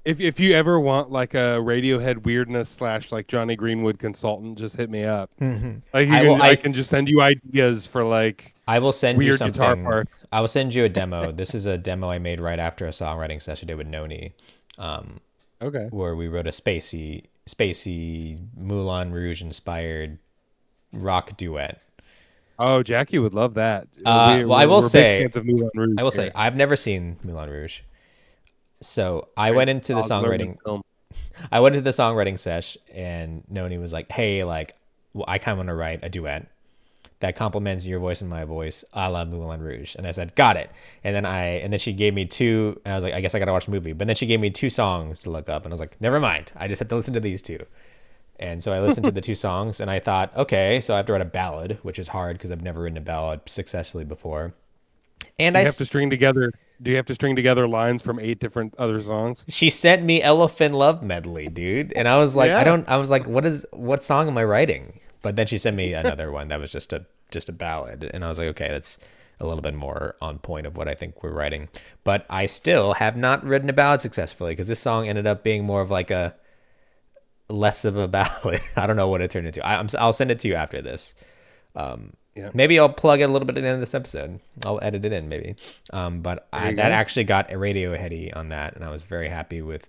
If you ever want like a Radiohead weirdness slash like Johnny Greenwood consultant, just hit me up. Like I can just send you ideas for like I will send you weird guitar something. parts. I will send you a demo. This is a demo I made right after a songwriting session I did with Noni, Okay. where we wrote a spacey Moulin Rouge inspired rock duet. Oh, Jackie would love that. Well, I will We're say, big fans of Moulin Rouge here. I've never seen Moulin Rouge, so Great. I'll learn the film. I went into the songwriting sesh, and Noni was like, "Hey, like, well, I kind of want to write a duet that complements your voice and my voice, a la Moulin Rouge. And I said, got it. And then she gave me two, and I was like, I guess I got to watch the movie. But then she gave me two songs to look up, and I was like, never mind. I just had to listen to these two. And so I listened to the two songs, and I thought, okay, so I have to write a ballad, which is hard because I've never written a ballad successfully before. And You have to string together. Do you have to string together lines from 8 different other songs? she sent me Elephant Love Medley, dude. And I was like, Yeah. I was like, what song am I writing? But then she sent me another one that was just a ballad. And I was like, okay, that's a little bit more on point of what I think we're writing. But I still have not written a ballad successfully because this song ended up being more of like a less of a ballad. I don't know what it turned into. I'll send it to you after this. Yeah. Maybe I'll plug it a little bit at the end of this episode. I'll edit it in maybe. But that go. actually got a Radioheady on that, and I was very happy with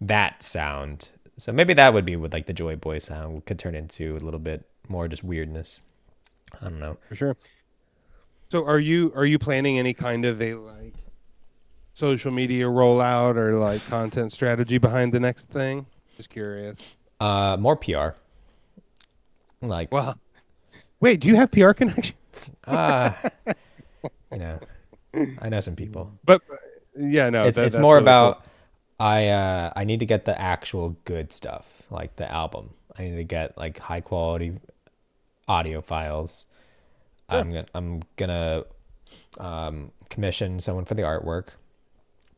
that sound. So maybe that would be what like the Joy Boy sound could turn into a little bit more just weirdness. I don't know. For sure. So are you planning any kind of a like social media rollout or like content strategy behind the next thing? Just curious. More PR. Like, Well, wait, do you have PR connections? you know, I know some people. But yeah, no, It's that's more really about cool. I need to get the actual good stuff, like the album. I need to get like high quality audio files. Sure. I'm gonna commission someone for the artwork.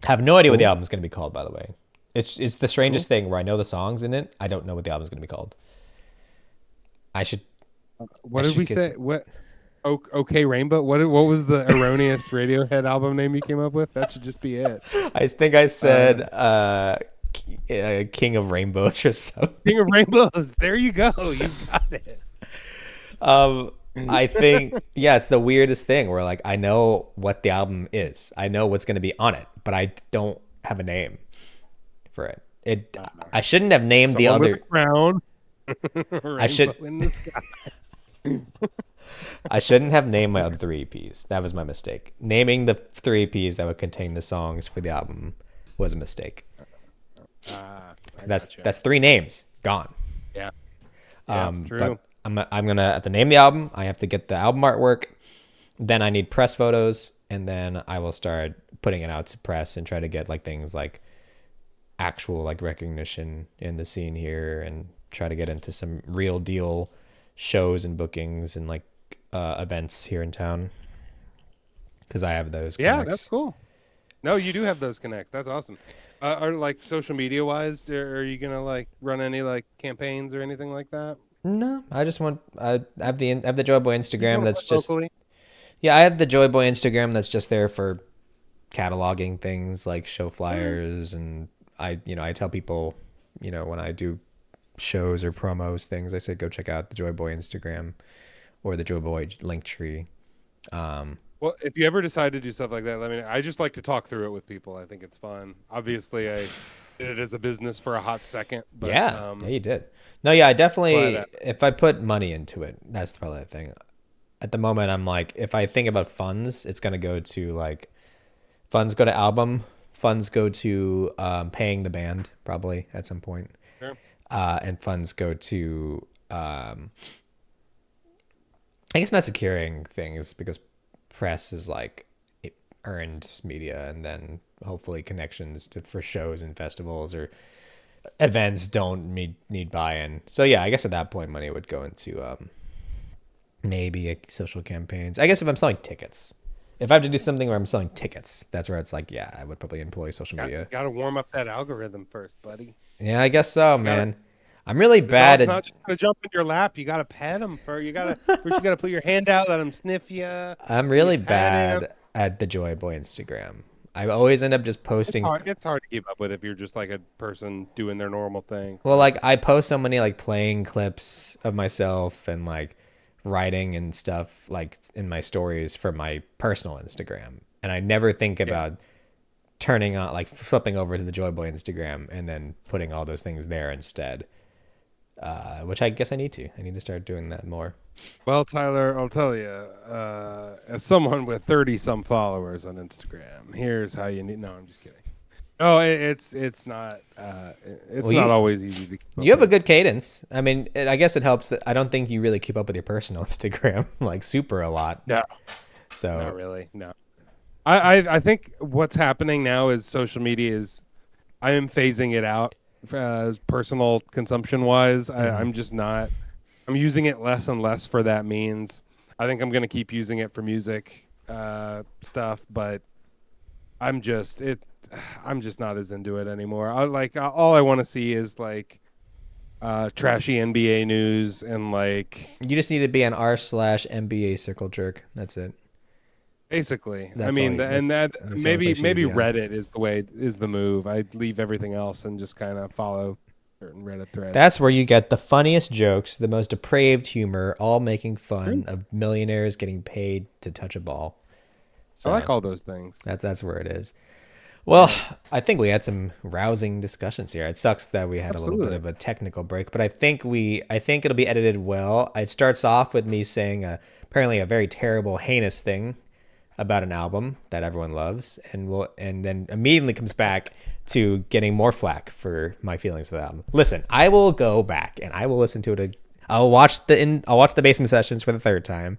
Have no idea what the Cool. album's gonna be called, by the way. It's the Cool. strangest thing where I know the songs in it. I don't know what the album's gonna be called. I should I What did should we get say? What? Okay, Rainbow. What was the erroneous Radiohead album name you came up with? That should just be it. I think I Uh, said King of Rainbows or something. King of Rainbows. There you go. You got it. Um, I think yeah, it's the weirdest thing where like I know what the album is. I know what's going to be on it, but I don't have a name for it. I shouldn't have named the Someone with a other crown. I should Rainbow in the sky. I shouldn't have named my other three EPs. That was my mistake. Naming the three EPs that would contain the songs for the album was a mistake. I 'Cause gotcha. that's three names gone. Yeah. Yeah. True. But I'm gonna have to name the album. I have to get the album artwork. Then I need press photos, and then I will start putting it out to press and try to get like things like actual like recognition in the scene here, and try to get into some real deal shows and bookings and like events here in town because I have those Yeah, that's connects. cool. No, you do have those connects. That's awesome. Are like social media wise, are you gonna like run any like campaigns or anything like that? No, I just want I have the Joy Boy You just Instagram want to that's put just locally. yeah, I have the Joy Boy Instagram that's just there for cataloging things like show flyers, and I tell people, when I do shows or promos things, I say go check out the Joy Boy Instagram or the Joy Boy link tree. Well, if you ever decide to do stuff like that, let me know. I just like to talk through it with people. I think it's fun. Obviously, I did it as a business for a hot second, but Yeah, you did. No, yeah, I but definitely if I put money into it, that's probably the thing. At the moment I'm like if I think about funds, it's going to go to like funds go to album, funds go to paying the band probably at some point. sure. And funds go to I guess not securing things because press is like it earned media, and then hopefully connections to for shows and festivals or events don't need buy-in. So yeah, I guess at that point money would go into maybe social campaigns. I guess if I'm selling tickets, if I have to do something where I'm selling tickets, that's where it's like yeah, I would probably employ social media. Got to warm up that algorithm first, buddy. Yeah, I guess so, Got to man. I'm really The bad dog's at not just gonna jump in your lap. You gotta pet him for. You gotta first. You gotta put your hand out, let him sniff you. I'm You really pet him. bad at the Joy Boy Instagram. I always end up just It's posting. hard. It's hard to keep up with if you're just like a person doing their normal thing. Well, like I post so many like playing clips of myself and like writing and stuff like in my stories for my personal Instagram, and I never think Yeah. about turning on like flipping over to the Joy Boy Instagram and then putting all those things there instead. Which I guess I need to. I need to start doing that more. Well, Tyler, I'll tell you, as someone with 30 some followers on Instagram, here's how you need. No, I'm just kidding. Oh, it's not it's Well, not you always easy to keep you up have a with. good cadence. I mean, I guess it helps that I don't think you really keep up with your personal Instagram like super a lot. No, not So really. No. I think what's happening now is social media is I am phasing it out personal consumption wise. mhm. I'm just not. I'm using it less and less for that means. I think I'm gonna keep using it for music stuff, but I'm just it. I'm just not as into it anymore. I like all I want to see is like trashy NBA news and like You just need to be an r/MBA circle jerk. That's it. basically. I That's all. mean, and That's that that's the only maybe place you need to maybe be on. Reddit is the way is the move. I'd leave everything else and just kind of follow certain Reddit threads. That's where you get the funniest jokes, the most depraved humor, all making True. fun of millionaires getting paid to touch a ball. I like So all those things. that's where it is. Well, Yeah, I think we had some rousing discussions here. It sucks that we had a little bit absolutely. of a technical break, but I think it'll be edited well. It starts off with me saying apparently a very terrible, heinous thing about an album that everyone loves, and then immediately comes back to getting more flack for my feelings of the album. Listen, I will go back and I will listen to it. I'll watch the basement sessions for the third time.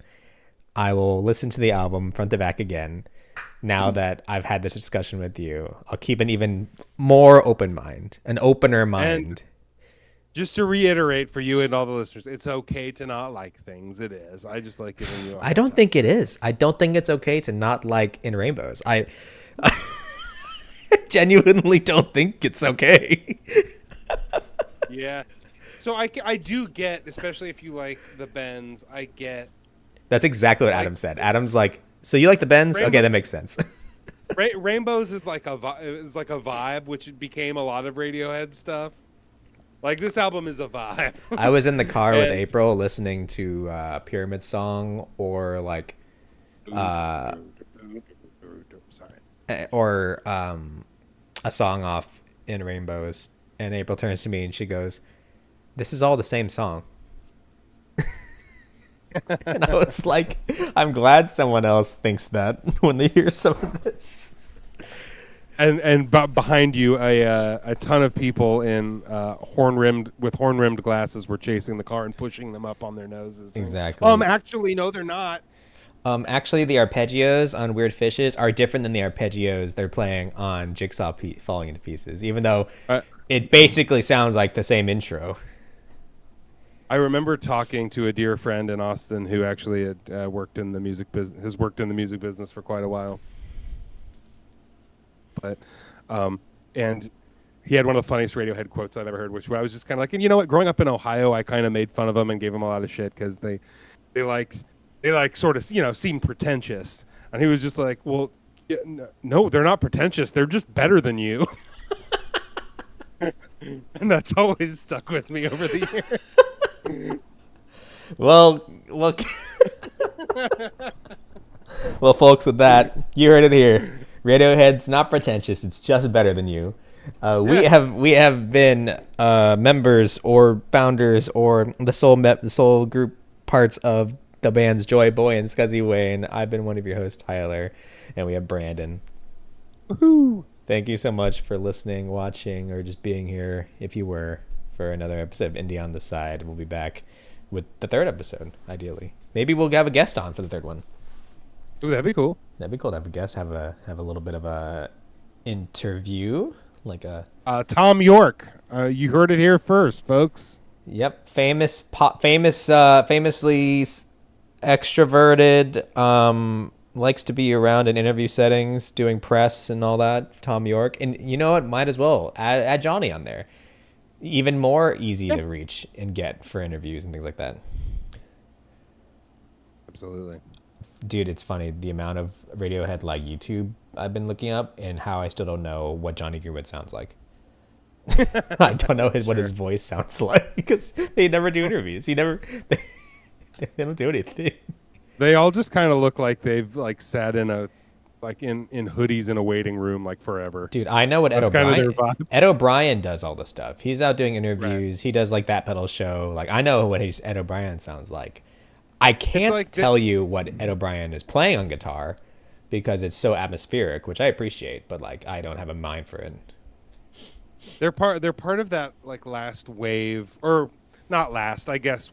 I will listen to the album front to back again. Now that I've had this discussion with you, I'll keep an even more open mind, an opener And mind. just to reiterate for you and all the listeners, it's okay to not like things. It is. I just like giving you a I hard don't time think it for it. is. I don't think it's okay to not like In Rainbows. I genuinely don't think it's okay. Yeah. So I do get, especially if you like the Bends, I get That's exactly what like Adam said. Adam's like, "So you like the Bends? Okay, Rainbow that makes sense." Rainbows is like is like a vibe, which became a lot of Radiohead stuff. Like this album is a vibe, I was in the car with and April listening to Pyramid Song or like sorry. a song off In Rainbows, and April turns to me and she goes, "This is all the same song." And I was like, "I'm glad someone else thinks that when they hear some of this." And behind you, a ton of people in horn rimmed glasses were chasing the car and pushing them up on their noses. Saying, Exactly. actually, no, they're not. Actually, the arpeggios on Weird Fishes are different than the arpeggios they're playing on Falling into Pieces, even though Uh, it basically sounds like the same intro. I remember talking to a dear friend in Austin who actually had worked in the music business, has worked in the music business for quite a while. But, and he had one of the funniest Radiohead quotes I've ever heard, which I was just kind of like, and you know what? Growing up in Ohio, I kind of made fun of them and gave them a lot of shit because they like, they like sort of, seem pretentious. And he was just like, well, yeah, no, they're not pretentious. They're just better than you. And that's always stuck with me over the years. Well, well, folks. With that, you heard it here. Radiohead's not pretentious; it's just better than you. Yeah. We have been members or founders or the sole group parts of the bands Joy Boy and Scuzzy Wayne. I've been one of your hosts, Tyler, and we have Brandon. Woohoo. Thank you so much for listening, watching, or just being here. If you were for another episode of Indie on the Side, we'll be back with the third episode. Ideally, maybe we'll have a guest on for the third one. Ooh, that'd be cool. That'd be cool to have a guest, have a little bit of a interview, like a Tom York. You heard it here first, folks. famously extroverted, likes to be around in interview settings, doing press and all that. Tom York, and you know what? Might as well add Johnny on there. Even more easy Yeah, to reach and get for interviews and things like that. absolutely. Dude, it's funny the amount of Radiohead like YouTube I've been looking up and how I still don't know what Johnny Greenwood sounds like. I don't know what Sure. his voice sounds like because they never do interviews. They don't do anything. They all just kind of look like they've like sat in a like in hoodies in a waiting room like forever. Dude, I know what That's kind of their vibe. Ed O'Brien does all the stuff. He's out doing Right. interviews. He does like that pedal show. Like I know what Ed O'Brien sounds like. I It's can't like tell you what Ed O'Brien is playing on guitar, because it's so atmospheric, which I appreciate, but like I don't have a mind for it. They're part of that like last wave, or not last, I guess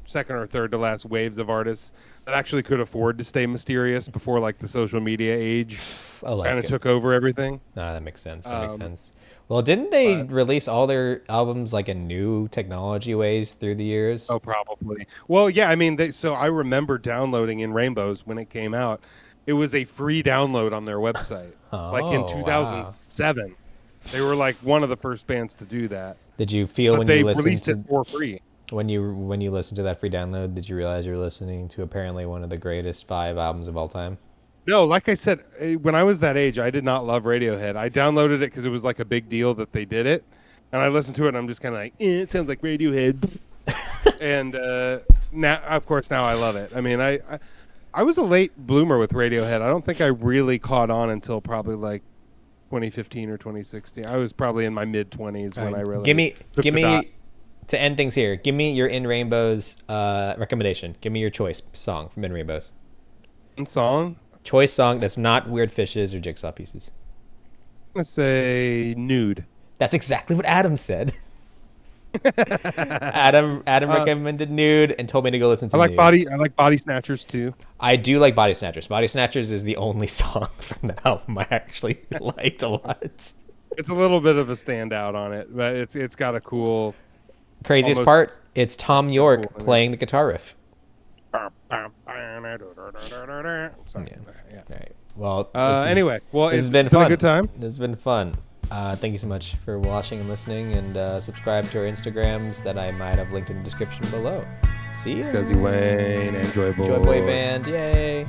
second or third to last waves of artists that actually could afford to stay mysterious before like the social media age Oh, kind like of it. took over everything. No, that makes sense. That makes Um, sense. Well, didn't they but release all their albums like in new technology ways through the years? oh, probably. Well, yeah, I mean, so I remember downloading In Rainbows when it came out. It was a free download on their website, like in Oh, wow. 2007. They were like one of the first bands to do that, Did you feel but when you they listened released it to for free. when you listened to that free download, did you realize you were listening to apparently one of the greatest 5 albums of all time? No, like I said, when I was that age, I did not love Radiohead. I downloaded it because it was like a big deal that they did it, and I listened to it, and I'm just kind of like, it sounds like Radiohead. And now, of course, now I love it. I mean, I was a late bloomer with Radiohead. I don't think I really caught on until probably like 2015 or 2016. I was probably in my mid 20s All when I right, really took give the dot. me to end things here. Give me your In Rainbows recommendation. Give me your choice song from In Rainbows. And song, Choice song that's not Weird Fishes or Jigsaw Pieces. I'm gonna say Nude. That's exactly what Adam said. Adam uh, recommended Nude and told me to go listen to I like Nude. Body Snatchers too. I do like Body Snatchers. Body Snatchers is the only song from the album I actually liked a lot. It's a little bit of a standout on it, but it's got a cool, Craziest part, almost it's Tom cool York in it. playing the guitar riff. Sorry. Yeah. Yeah. All right. Well, Anyway, well, this it's has been been a fun. good time. This has been fun. Thank you so much for watching and listening, and subscribe to our Instagrams that I might have linked in the description below. See you. Scuzzy Wayne, Enjoy Enjoy Boy Band. Yay.